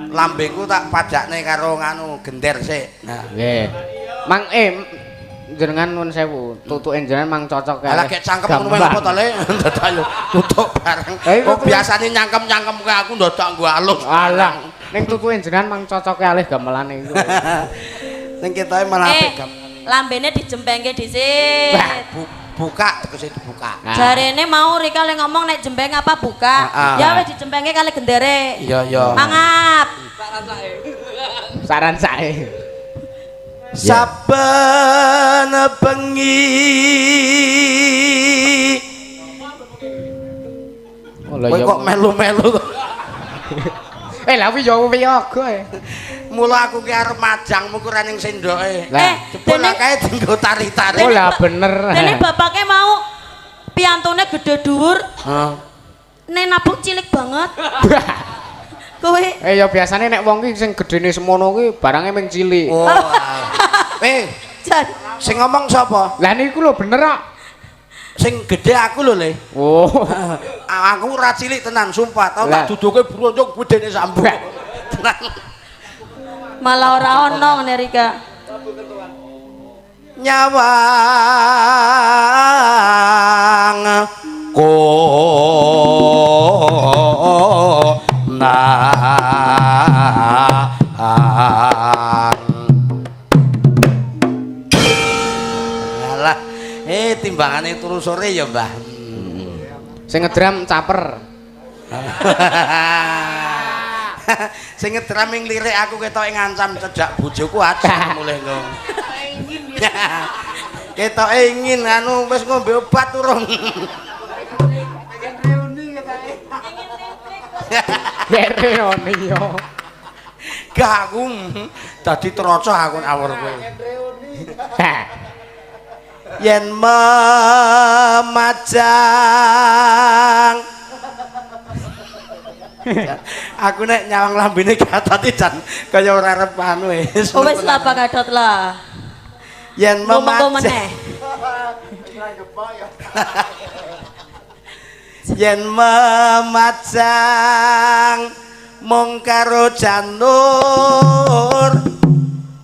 Lambengku tak pajakne karo nganu gender sik. Nah, Nggih. Mang jenengan nuwun sewu, tutuke jenengan mang cocok kali. ala gek cangkem ngono wae apa to le? Dadak yo tutuk bareng. Oh biasane nyangkem-nyangkemke aku ndadak nggo alus. Alah, ning tutuke jenengan mang cocok kalih gamelane iku. Ning ketoke malah apik gam. Lambene dijembengke dhisik. Buka tegese dibuka. Jarene mau Rika le ngomong nek jembeng apa buka. Ya wis dijembengke kali gendere. Iya iya. Mangap. Saran sae. Saben bengi kowe kok melu-melu to. Lah yo wiyaga. Mula aku ki arep majang ukuran ning sendoke. Jebul dene- kae dienggo tari-tari. Oh lah bener. Dene bapake mau piantone gede dhuwur. Heeh. Nek nabung cilik banget. Kowe Ya biasane nek wong ki sing gedene semono ki barange ming cilik. Oh. jan Sing ngomong sapa? Lah niku lho bener kok. Sing gede aku lho, Le. Oh. Aku ora cilik tenan, sumpah. Tau Lah. tak duduke brondong gedene sambu. Tenan. malah ora ono ngene Rika. Nyawang konang. Alah, timbangane turu sore ya, Mbah. Sing ngedram caper. Sing ngedram ing lirik aku ketoke ngancam cedak bojoku aja mulih nggo. Ketoke ingin anu wis ngombe obat urung. Reoni yo. Gak aku dadi troco aku awur kowe. Yen memajang aku nek nyawang lambene gatati jan kaya ora arep anu wis. Oh wis lah Pak Gadot lah. Yen Ngomong memajang meneh. yen memajang mung karo janur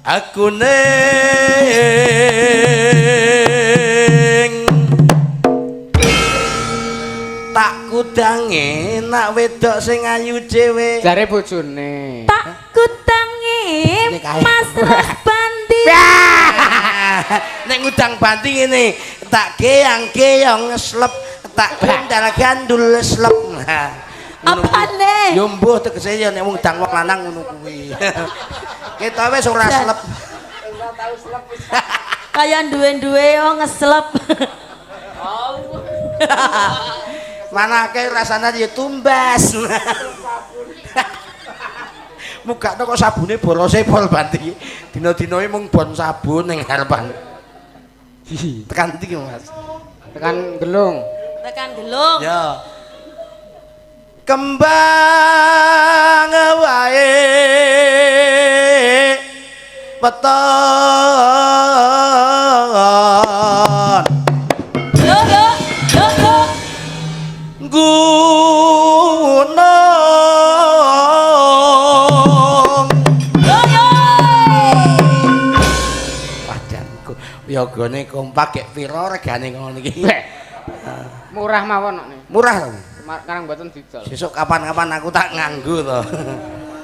aku ning tak kudange nak wedok sing ayu dhewe. Jare bojone. Tak kutangi Ini kae. Mas Rasbandi. Nek ngudang banti ngene, tak geyang-geyong slep, tak gandal gandul slep. Apane? Yo mbuh tegese ya nek ngudang wong lanang ngono kuwi. Kita wis ora slep. Kayak duwe-duwe oh ngeslep. Manake rasane ya tumbas. Mugakno kok sabune borose pol banti. Dina-dina mung bon sabun ning harepan. Tekan ndi Mas? Tekan gelung. Tekan gelung. Ya. Kembang wae weton Yo yo yo yo. gunung Yo yo. padanku yogane kompak gek pira regane ngono iki Murah mawon kok nih. murah to Sekarang mboten didol. sesuk kapan-kapan aku tak nganggo to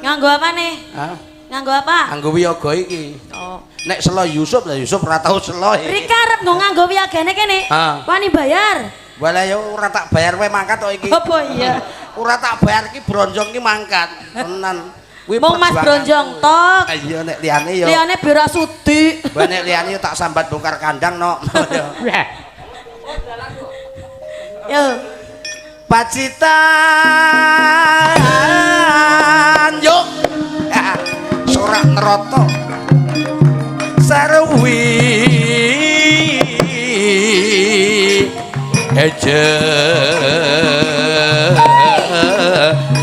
Nganggo apa nih? Hah? Nganggo apa? Nganggo wiyaga iki Oh. nek selo Yusuf lah Yusuf ora tau selo Rika arep nganggo wiyagane kene. Ah. Wani bayar. Wala yo ora tak bayar wae mangkat to iki Apa iya? ora tak bayar ki bronjong ki mangkat tenan kuwi Mong Mas perjuanganku. Bronjong tok. Ah, iya nek liyane yo Liyane bira sudi. Mbak nek liyane yo tak sambat bongkar kandang no Yo. Pacitan yuk sorak neroto sarwi eje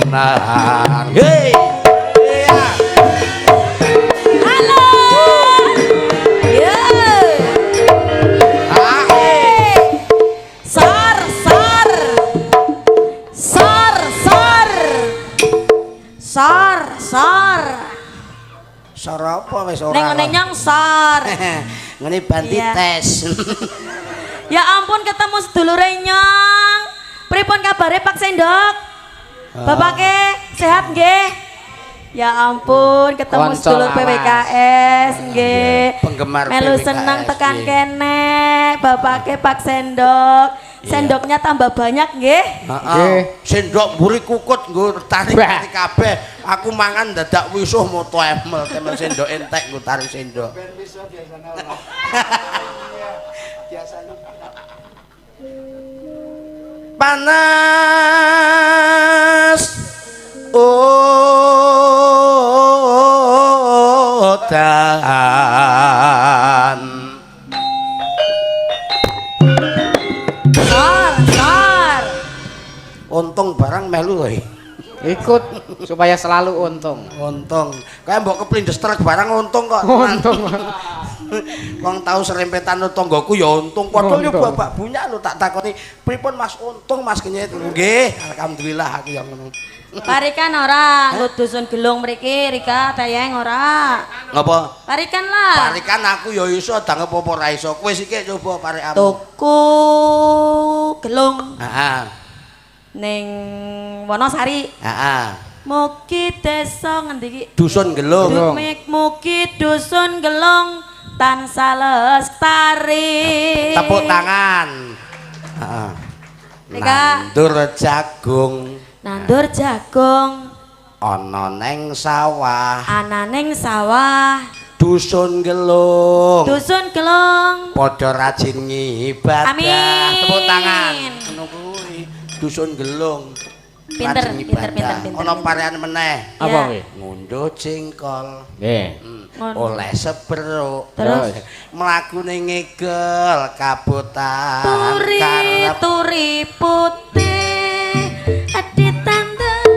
nang hey Halo. Yo. Sar sar. Sar sar. Sora apa wis ora. Ning ngene nyongsor. Ngene banti Iya. tes. Ya ampun ketemu sedulure Nyong. Pripun kabare Pak Sendok? Bapake sehat nggih? Ya ampun ketemu Konco sedulur lawas. PWKS nggih. Penggemar Melu PWKS, seneng tekan nggih. kene. Bapake Pak Sendok. Sendoknya tambah banyak nggih. Heeh. Sendok mburi kukut nggo tarik kabeh. Aku mangan dadak wisuh moto emel temen sendok entek nggo tarik sendok. Ben wisuh biasane ora. Biasane. Panas udan. Sor. Untung barang melu lho. Ikut supaya selalu untung. Untung. Kayak mbok keplindes truk barang untung kok. Untung. Wong tau serempetan tanggaku ya untung. Padahal yo Untung. babak bunyak lho tak takoni, "Pripun Mas untung Mas kenyit?" Nggih, alhamdulillah aku yang ngono. Parikan ora nggo dusun gelung mriki Rika tayang ora. Ngapa? Parikan lah. Parikan aku ya iso dang apa ora iso. Kowe sik coba parikamu. Tuku gelung Heeh. ning Wonosari. Heeh. Mugi desa ngendi iki? Dusun gelung. Gelung. Mugi dusun gelung tansah lestari. Tepuk tangan. Heeh. Rika. Nandur jagung Nandur jagung ana neng sawah. ananing sawah. Dusun gelung. Dusun gelung. Padha rajin ngibadah. Amin. Tepuk tangan. Ngono kuwi. Dusun gelung. Pinter, Rajin pinter, ngibadah. pinter, Ana pinter. parean meneh. Apa Ya. kuwi? Ngunduh jengkol. Nggih. Ngono. Oleh seberuk. Terus? Mlaku ning ngegel kabutan. Turi Karep turi putih adi tandan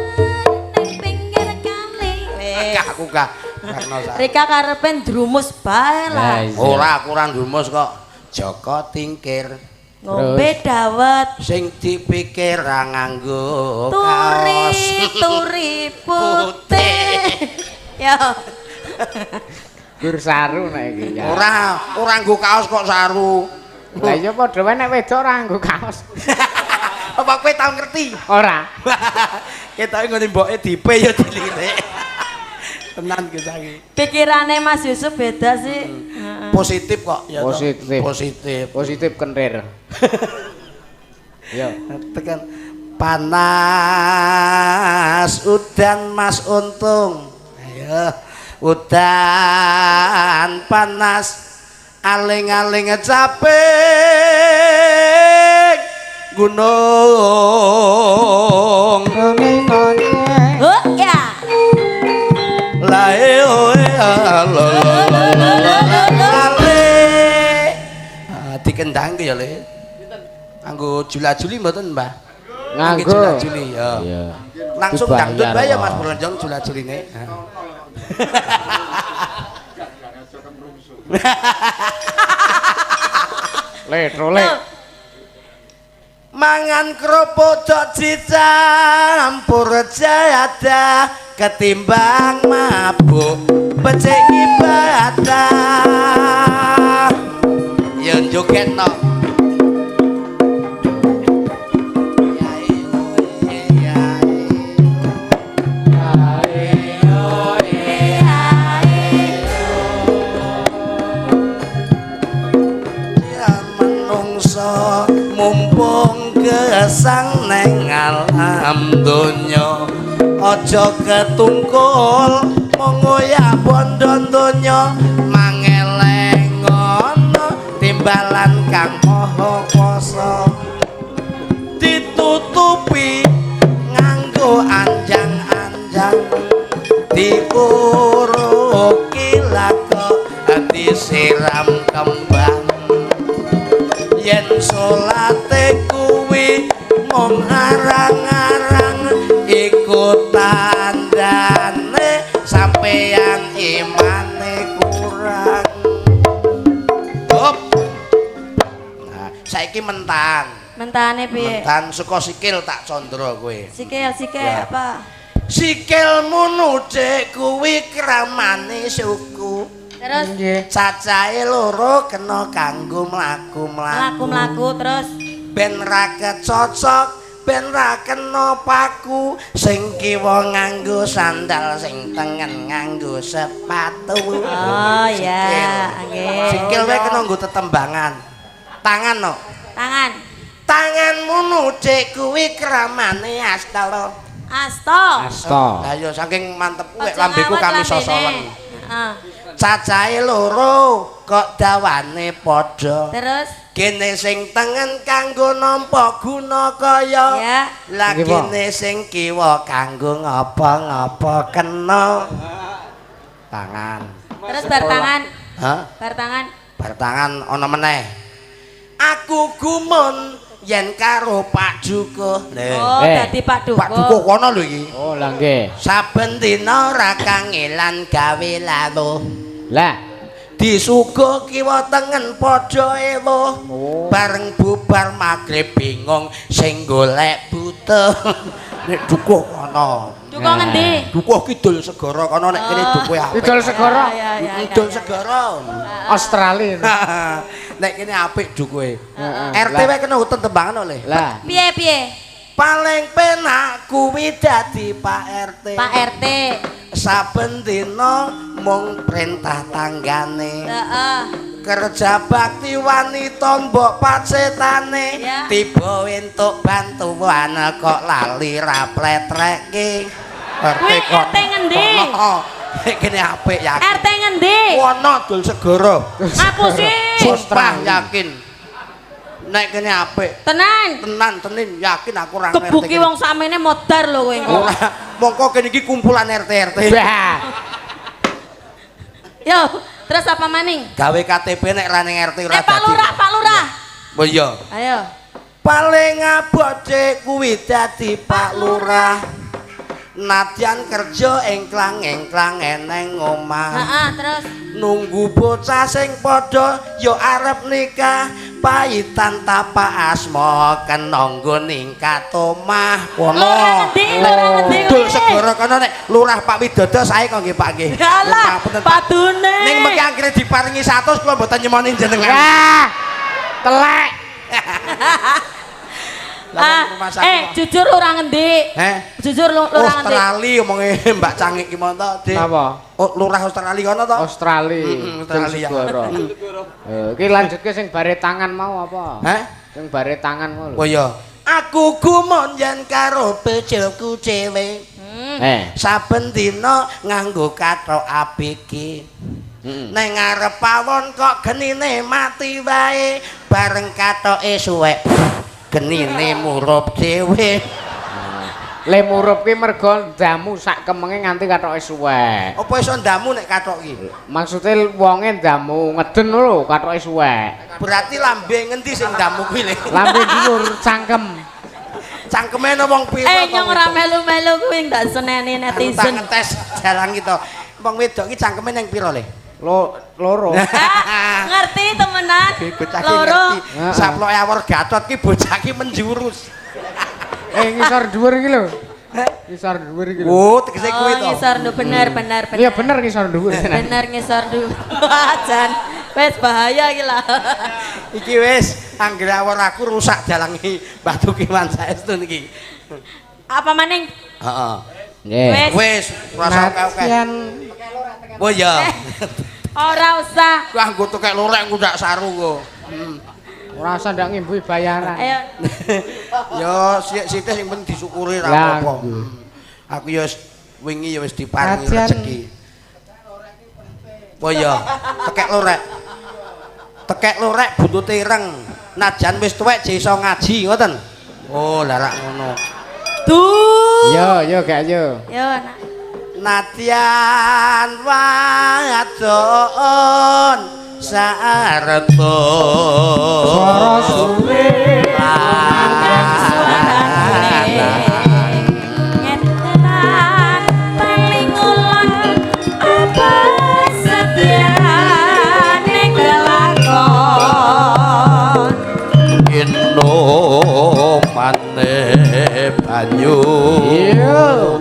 ning pinggir kali. aku kah. Karena Rika karepe ndrumus bae lah. Lah, iya. ora kurang rumus kok. Joko tingkir Ngombe dawet. sing dipikir ra nganggo Turi kaos. turi putih. Yo. Gur saru nek iki ya. Ora nggo kaos kok saru. Lah iya padha wae nek wedok ora nggo kaos. Apa kowe tau ngerti? Ora. Ketoke ngene mboke dipe ya dilirik. Tenan ki saiki. Pikirane Mas Yusuf beda sih. Heeh. Positif kok ya. toh? Positif. Positif. Positif kentir. Yo. Tekan panas udan Mas Untung. Ayo. Udan panas aling-aling capek gunung. Oh ya. Lae oe dikendang ki ya Le. Anggo jula-juli mboten, Mbah? Nganggo. Jula-juli ya. Iya. Langsung Dibayar dangdut bae ya kok. Mas Bronjong jula-juline. Le, trole. Mangan kerupuk cok dicampur jada ketimbang mabuk becik ibadah. Ya jogetno. Mumpung gesang neng alam donya aja ketungkul mengoyak bondo donya mangeleng ngono timbalan kang maha kuwasa ditutupi nganggo anjang-anjang diuruki lako disiram kembang yen salate kuwi mung arang-arang iku tandane sampeyan imane kurang. Hop. Nah, saiki mentan. Mentane piye? Mentan saka sikil tak condro kowe. Sikil Ya. apa? sikilmu nucik kuwi kramane suku. Terus cacahe loro kena kanggo mlaku-mlaku. mlaku terus Ben ra kecocok, ben ra kena paku, sing kiwa nganggo sandal, sing tengen nganggo sepatu. oh ya nggih Sikil wae kena nggo tetembangan. Tangan no. tangan Tanganmu nucik kuwi kramane astara. asta Asta. Lah ya saking mantep kuwi Aja lambeku ngawet kami lambene. sosolen. Heeh. Cacahe loro kok dawane padha. Terus Kene sing tengen kanggo nampa guna kaya. ya Lah Nggih, Pak. kene sing kiwa kanggo ngapa-ngapa kena. Tangan. terus bar tangan Hah? bar tangan Bar tangan ana meneh. Aku gumun yen karo Pak Dukuh. oh dadi Pak Dukuh Pak Dukuh kono lho iki. Oh lah nggih. Saben dina ora kangelan gawe laluh. Lah Disuguh kiwa tengen padha ewo. Oh. Bareng bubar magrib bingung sing golek butuh. Nek Dukuh kono. Dukuh ngendi Dukuh kidul segara kono nek kene Dukuh apik. Kidul segara. Kidul segara. Australia. Nek kene apik Dukuhe. Heeh. RT wae kena utun tembangan oleh. Lah. piye Paling penak kuwi dadi Pak RT. Pak RT Saben dina mung perintah tanggane. heeh Kerja bakti wanita mbok pacetane. Ya. Tiba entuk bantuan kok lali ra pletreke. Kuwi RT ngendi? Kene apik yakin. RT ngendi Wono dul segara. aku sih Sumpah yakin. Nek kene apik. tenan Tenan tenin yakin aku ora kebuki wong samene modar lho kowe engko Ora, mongko kene iki kumpulan RT. Bah. yo terus apa maning Gawe KTP nek ra ning RT ora Pak Lurah Oh iya. ayo Paling abote kuwi dadi Pak Lurah. Nadyan kerja engklang-engklang eneng omah. heeh terus Nunggu bocah sing padha ya arep nikah. Payitan tapak asma kena nggo ningkat omah. Kono. Lurah ngendi Dul segara kono nek Lurah Pak Widodo sae kok nggih Pak nggih. Yalah, Ngapunten, Pak. padune. Ning mengki akhire diparingi 100 kula mboten nyemoni jenengan. Wah. Telek. Jujur ora ngendi? Jujur lurah ngendi? Australia omonge Mbak Cangik ki monto, Dik. Napa? Oh, Lurah Australia kono to? Australia. Australia. Iki lanjutke sing bare tangan mau apa? Hah? Sing bare tangan mau lho. Oh iya. Aku gumun yen karo bojoku cewek. Saben dina nganggo kathok apiki. Neng ngarep pawon kok genine mati wae bareng kathoke suwek. Genine murup dhewe. Le murup ki mergo ndamu sak kemenge nganti kathoke suwek. Apa iso ndamu nek kathok iki? Maksude wonge ndamu ngeden lho kathoke suwek. Berarti lambe ngendi sing ndamu kuwi le? Lambe dhuwur cangkem. Cangkeme ana wong pira to? Nyong ora melu-melu kuwi ndak seneni netizen. Tak ngetes jalan kita. Wong wedok iki cangkeme ning pira le? Loro. Ngerti temenan? Bocah ki Loro. ngerti. Saploke awor Gatot ki bocah ki menjurus. Ngisor dhuwur iki lho. Ngisor dhuwur iki lho. Oh, tegese kuwi to. Ngisor ndu bener. Iya bener ngisor dhuwur. Bener ngisor ndu. Jan, wis bahaya iki lah. Iki wis anggere awor aku rusak dalangi Batu Kiman saestu niki. Apa maning? Heeh. Nggih. Wis rasa oke-oke. Oh iya. Ora usah. Wah, nggo tekek lorek ngundak saru kok. Ora usah ndak ngimbuhi bayaran. Ayo. Yo sithik sing penting disyukuri ra Lah, apa-apa. Aku yo wingi yo wis diparingi Kajian. rezeki. Oh iya, tekek lorek. Tekek lorek buntute ireng. Najan wis tuwek je iso ngaji ngoten. Oh, lah rak ngono. Duh. Yo gak yo. Yo, nak. Nadyan wadon sareto Swara suwe ngetetan paling ulang apa setiane kelakon ino maneh banyu Yo.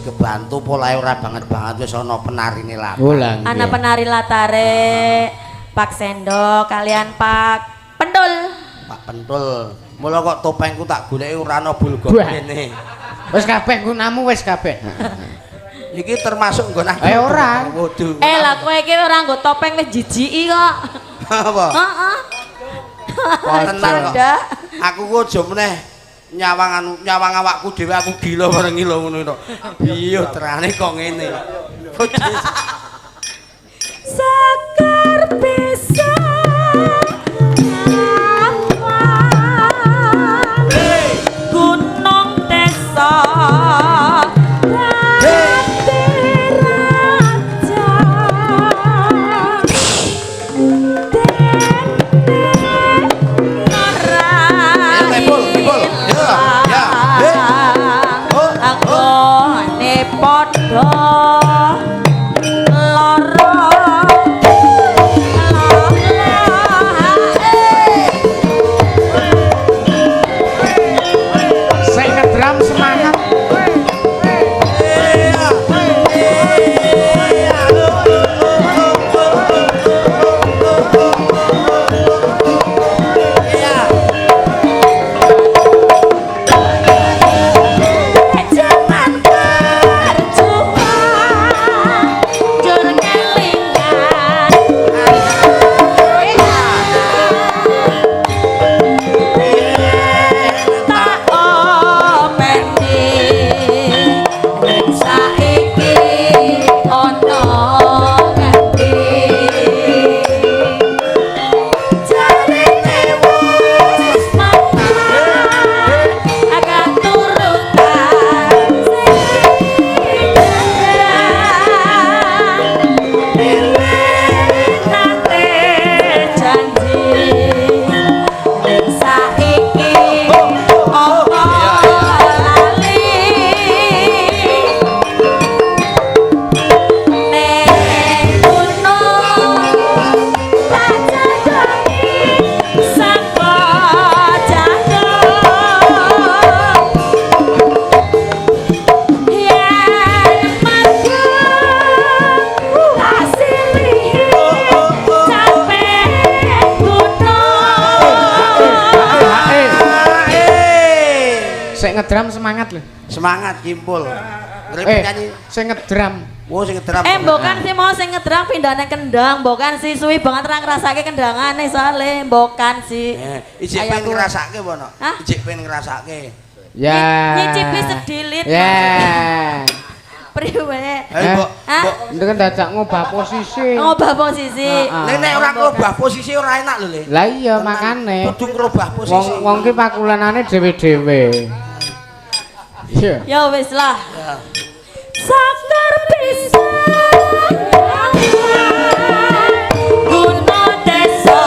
kebantu polahe ora banget wis ana penarine latar. Ana penari latare Pak Sendo kalian Pak Pentul. Pak Pentul. Mula kok topengku tak goleki ora ana bulgok kene. Wis kabeh gunamu wis kabeh. Iki termasuk nggon aku. Ora. Lah kowe iki ora nggo topeng wis jijiki kok. Apa? Heeh. Tenan kok. Aku ku aja meneh nyawang awakku dhewe aku gila bareng ngilo ngono to. Iya terane kok ngene. Sekar bisa gunung desa ngedram semangat lho. Semangat kimpul. Nyanyi sing ngedram. Oh sing ngedram. Mbokan sih mau sing ngedram pindahane kendang, mbokan sih suwi banget ra ngrasake kendangane soalé, mbokan sih. Ijik pengen ngrasake apa no? Ijik pengen ngrasake. Ya. Nyicipi sedilit. Ya. Priwe? Mbok, ndek kan dadak ngobah posisi. Ngobah posisi. Nek ora ngobah posisi ora enak lho, Le. Lah iya makane. Kudu ngrobah posisi. Wong ki pakulanane dhewe-dhewe. Iya. Ya wis lah. Sakar bisa gunung desa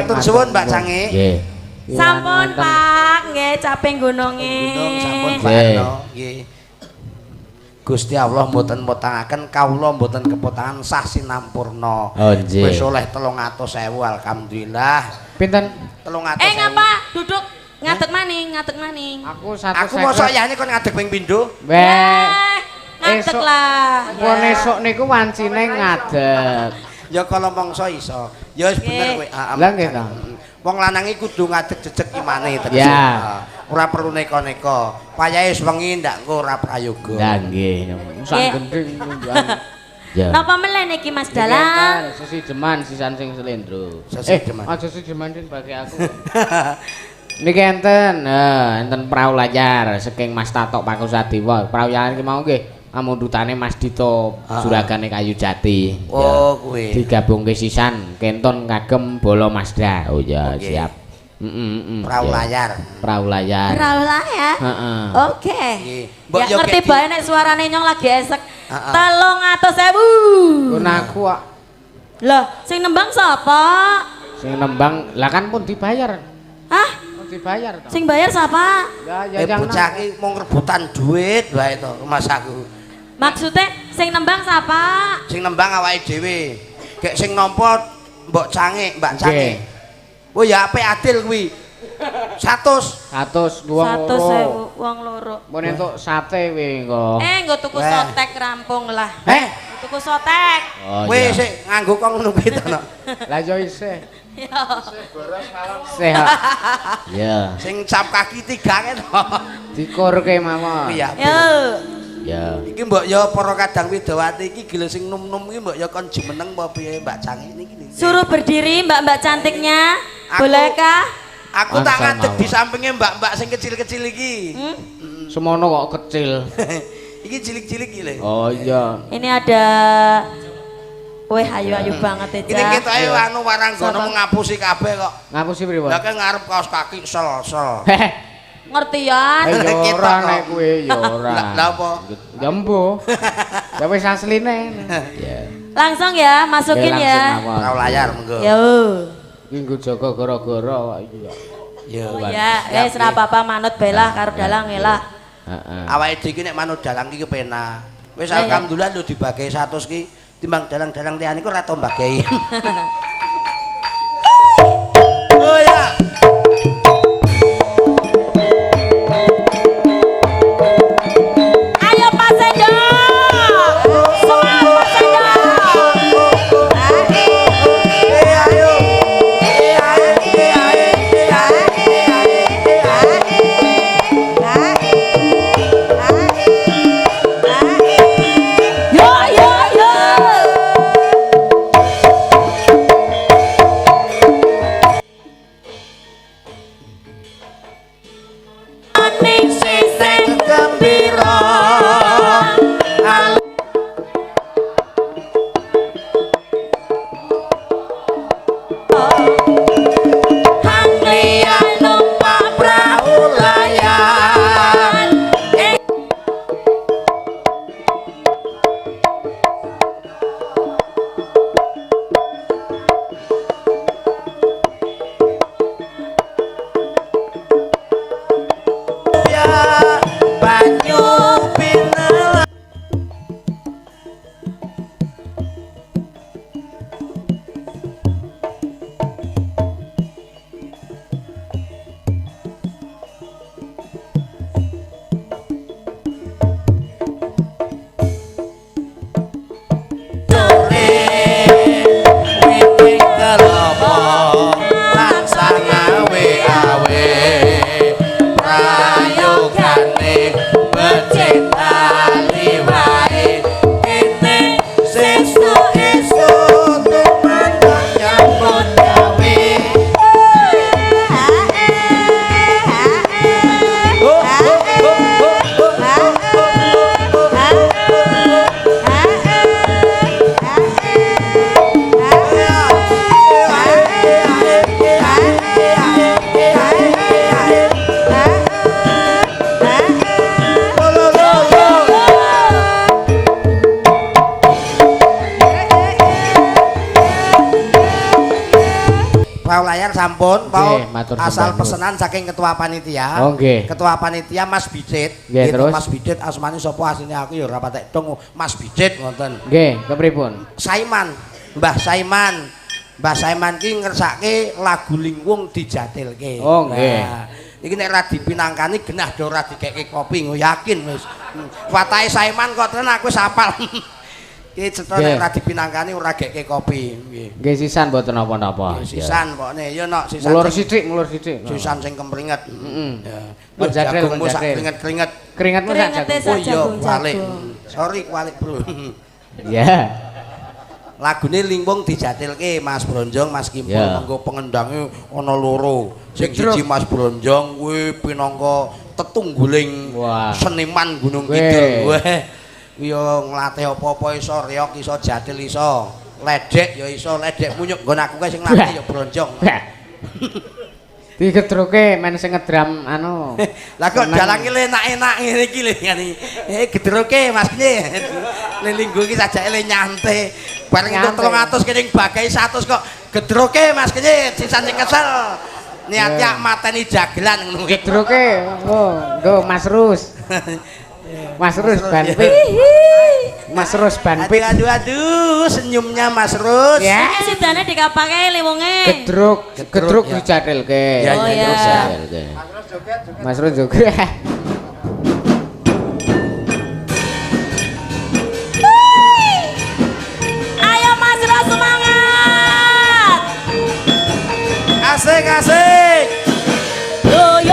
Matur suwun Mbak Cange. Nggih. Sampun Pak, nggih caping gununge. Gunung sampun Pak Arno. Nggih. Gusti Allah mboten mutangaken kawula mboten kepotangan sah sinampurna. Oh nggih. Wis oleh 300.000 alhamdulillah. Pinten? 300.000. Ngapa? Duduk ngadeg maning, ngadeg maning. Aku 150. Aku mosok yane kon ngadeg ping pindho. Ngadeg Esuk. lah. Pun esuk niku wancine ngadeg. Ya kalau mongso iso. Ya wis bener kowe. Lah nggih ta. Wong lanang iki kudu ngadeg jejeg imane terus. Ya. Ora perlu neko-neko. Payahe wis wengi ndak engko ora prayoga. Lah nggih. Sak gending nunjukan. Ya. Napa meneh niki Mas Dalang? Sesi jeman sisan sing slendro. Sesijeman. Aja sejeman din bagi aku. Niki enten, enten prau layar saking Mas Tatok Pakusadewa. Prau layar iki mau nggih amundutane Mas Dito Juragane Kayu Jati. Oh, kuwi. Digabungke sisan kenton kagem Bolo Mazda. Oh ya, Oke. siap. Perahu layar. Perahu layar. Perahu lah ya. Heeh. Oke. Nggih. Ya yo ngerti kek bae nek suarane nyong lagi esek. Heeh. 300.000. Kun aku kok Lah, sing nembang sapa? sing nembang, lah kan pun dibayar. Hah? Pun dibayar to. Sing bayar sapa? Ya yang bocah iki mung rebutan duit wae to Mas aku. Maksudnya sing nembang sapa? Sing nembang awake dhewe. Gek sing nampa Mbok Cange, Mbak Cange. Nggih. Oh ya apik adil kuwi. 100. 100 wong 100.000 wong loro. Mun entuk sate kuwi engko. Nggo tuku Weh. sotek rampung lah. Tuku sotek. Oh Kowe iya. sik nganggo kok ngono kuwi to, Nok. Lah yo isih. Ya. Sehat. Ya. Sing cap kaki 3 ke to. Dikurke mawon. Iya. Yo. Ya. Iki mbok ya para kadang widawati iki gila sing nom-nom iki mbok ya kon jumeneng apa piye Mbak Cange niki. Suruh berdiri Mbak-mbak cantiknya. Aku- Bolehkah? Aku tak Ansal ngadeg mawon. di sampingnya mbak-mbak sing kecil-kecil iki. Semono kok kecil. Iki cilik-cilik iki lho. Oh iya. Ini ada weh ayu-ayu banget Ini ya. kita ayo anu waranggono Siapa? ngapusi kabeh kok. Ngapusi pripun? Lah kan ngarep kaos kaki sel-sel. Ngertian. Ya Kita ora kok. nek kuwi ya ora. Lah apa? Ya mbo. Ya wis asline. Ya. Langsung ya, masukin ya. Perahu layar monggo. Yo. Iki nggo jaga gara-gara kok iki ya. Yo. Ya, wis ora apa-apa manut belah karo dalang elah. Heeh. Awake dhewe iki nek manut dalang iki kepenak. Wis Ya, ya. alhamdulillah lho dibagi 100 ki timbang dalang-dalang liyane iku ora tau mbagi. Oh ya. Ayo Pak Sendo. Semangat Pak Sendo. Yo yo yo. Pau layar sampun, Pau asal sembah pesenan saking ketua panitia. Oh nggih. Ketua panitia Mas Bicit. Nggih, terus Mas Bicit asmane sapa asline aku ya ora patek dong Mas Bicit ngoten. Nggih, kepripun? Saiman, Mbah Saiman. Mbah Saiman ki ngersake lagu Lingwung dijatilke. Oh nggih. Iki nek ra dipinangkani genah do ora dikeke kopi, yakin wis. Watahe Saiman kok tenan aku wis hafal. Iki cetha nek ra dipinangkani ora gekeke kopi nggih. Nggih sisan mboten napa-napa. Sisan pokokne ya nok sisan. Mulur sithik. Sisan sing kempringet. Heeh. Ya. Kon jagrel, kon jagrel. Keringet-keringet. Keringetmu sak jagung. Oh iya, balik. Sorry kualik, Bro. Ya. Lagune Lingwung dijatilke Mas Bronjong, Mas Kimpul monggo pengendange ana loro. Sing siji Mas Bronjong kuwi pinangka tetungguling seniman Gunung Kidul. Weh. Ya nglatih apa-apa iso, reok iso, jatil iso, ledek ya iso, ledek munyuk nggon aku kae sing latih ya Bronjong. Digedruke men sing ngedram anu. Lah kok dalange enak-enak ngene iki lho ngene. Gedruke Mas piye? Linggo iki sajake le nyante. Bareng entuk 300 kene bagai 100 kok gedruke Mas piye? Sisan sing kesel. Niatnya mateni jagelan ngono. Gedruke. Oh, nggo Mas Rus. Mas Rus Banpit. Mas Rus Banpit. Aduh, senyumnya Mas Rus. Ya, sidane dikapake liwunge. Gedruk dijatilke. Oh ya. Mas Rus joget. Ayo Mas Rus semangat. Asik. Yo.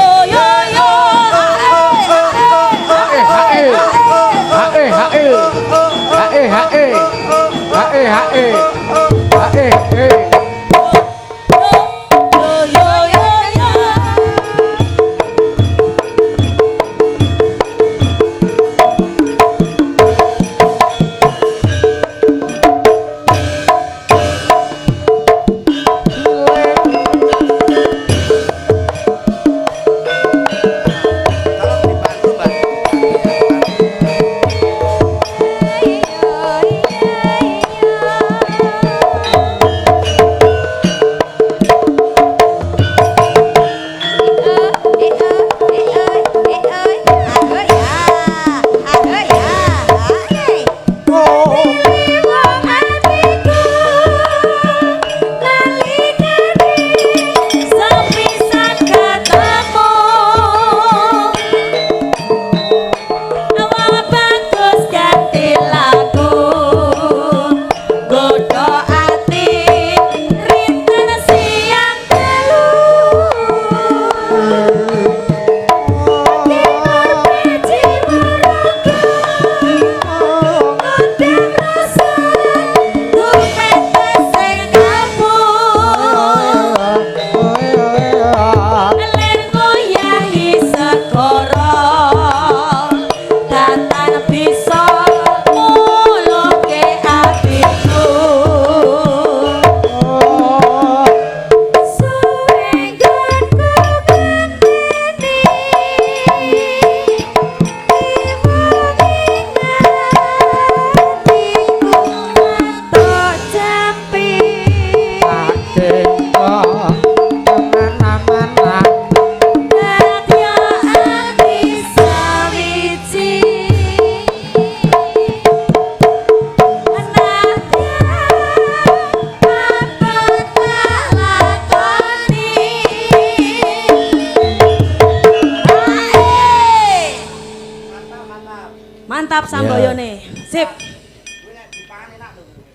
Mantap samboyone. Sip.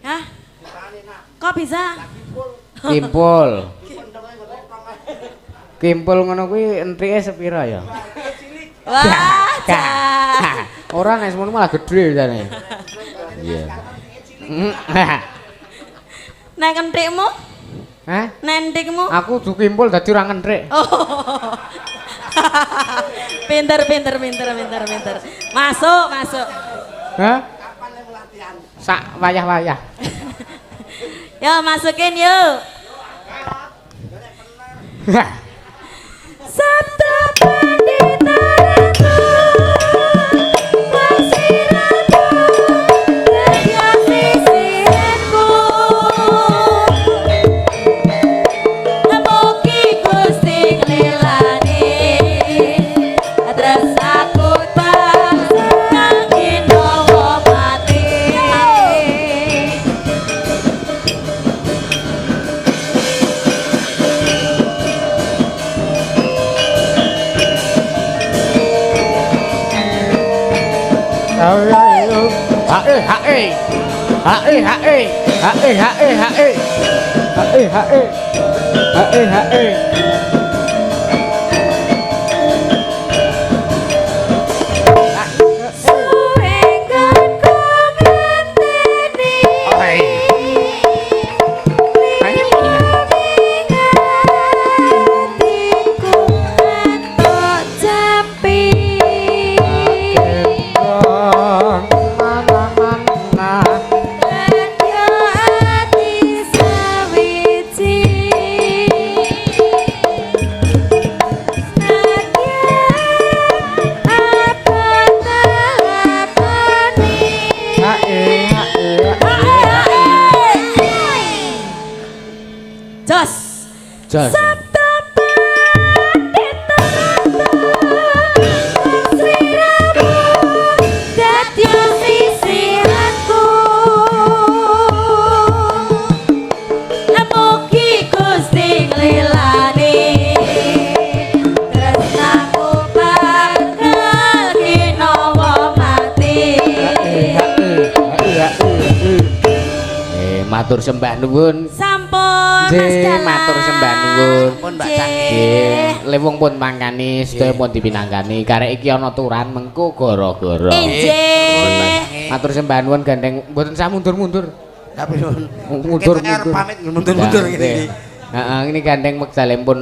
Hah? Kok bisa? Kimpul ngono kuwi entrike sepira ya? Wah. Ora nek semono malah gedhe jane. Iya. Nek kentrikmu? Hah? Nentikmu? Aku kudu kimpul dadi ora ngenthrik. Oh. Pinter. Masuk. Hah? Sak wayah-wayah. Yo masukin yuk. Sabda pandita ratu wasiratu renyasi sirenku Jos. Matur sembah nuwun. Sampun Mas Dalang. Matur sembah nuwun. Pun Mbak Canggih. Nggih, lewung pun mangkani sedaya pun dipinanggani. Karek iki ana aturan mengko gara-gara. Injih. Matur sembah nuwun gandeng mboten sah mundur-mundur. Tapi nun. Mundur. Kita arep pamit mundur-mundur ngene iki. Heeh, ini gandeng wekdale pun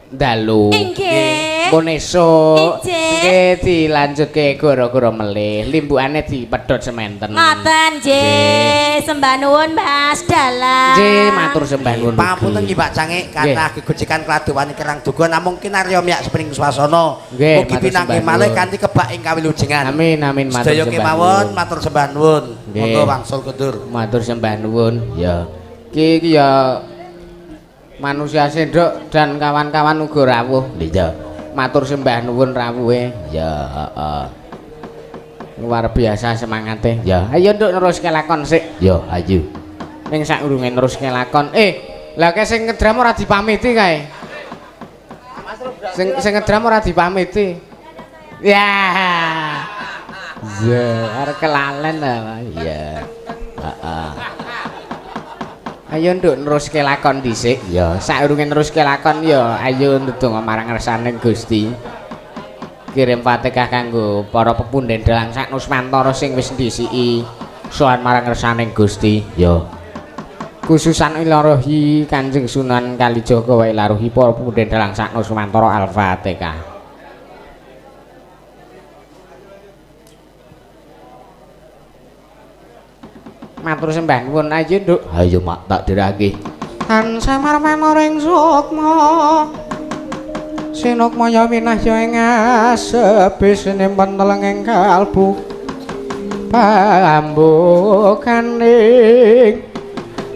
dalu. Inggih. Pun esuk. Injih. Nggih dilanjutke gara-gara melih. Limbukane dipedhot sementen. Ngoten nggih. Sembah nuwun Mas Dalang. Nggih, matur sembah nuwun. Pangapunten nggih Mbak Canggih kathah gegojekan keladuwani kerang duga namung kinarya miyak sepening swasana. Nggih, Mugi matur pinanggih sembah malih nuwun. kanthi kebak ing kawilujengan. Amin amin matur Sedaya sembah kemawon nuwun. matur sembah nuwun. Nggih. Monggo wangsul kundur. Matur sembah nuwun. Ya. Iki ya manusia sendok dan kawan-kawan uga rawuh. Iya. Matur sembah nuwun rawuhe. Ya, heeh. Luar biasa semangate. Ya, ayo nduk neruske lakon sik. Ya, ayo. Ning sakurunge neruske lakon. Lah kae sing ngedram ora dipamiti kae. Sing ngedram ora dipamiti. Ya. Ya, arep kelalen lah. Ya. Heeh. Ayo nduk neruske lakon dhisik. Ya, saurunge neruske lakon ya ayo ndedonga marang ngersane Gusti. Kirim Fatihah kanggo para pepundhen dalang sak Nuswantara sing wis ndisiki sowan marang ngersane Gusti. Ya. Khususan ilarohi Kanjeng Sunan Kalijaga wae ilarohi para pepundhen dalang sak Nuswantara Al-Fatihah. Matur sembah nuwun ayo nduk. Ayo mak tak dirake. Tansah marwana ring sukma. Sinukmaya winahya ing asepe sinempen teleng ing kalbu. Pambukaning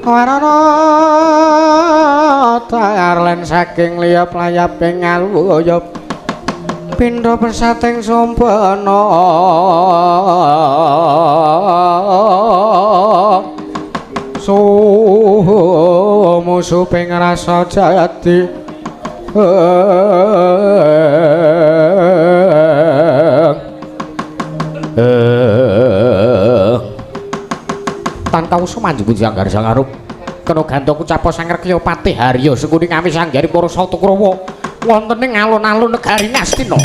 warana tarlen saking liya playaping alwaya. Pindha pesating sumpena musuh ping rasa jati tan kawusa manjung janggar sangarup kena gantok ucapa sanger Kyopati Harya sekuni kami sanggari para Satakrawa wonten ing alun-alun negari Ngastina.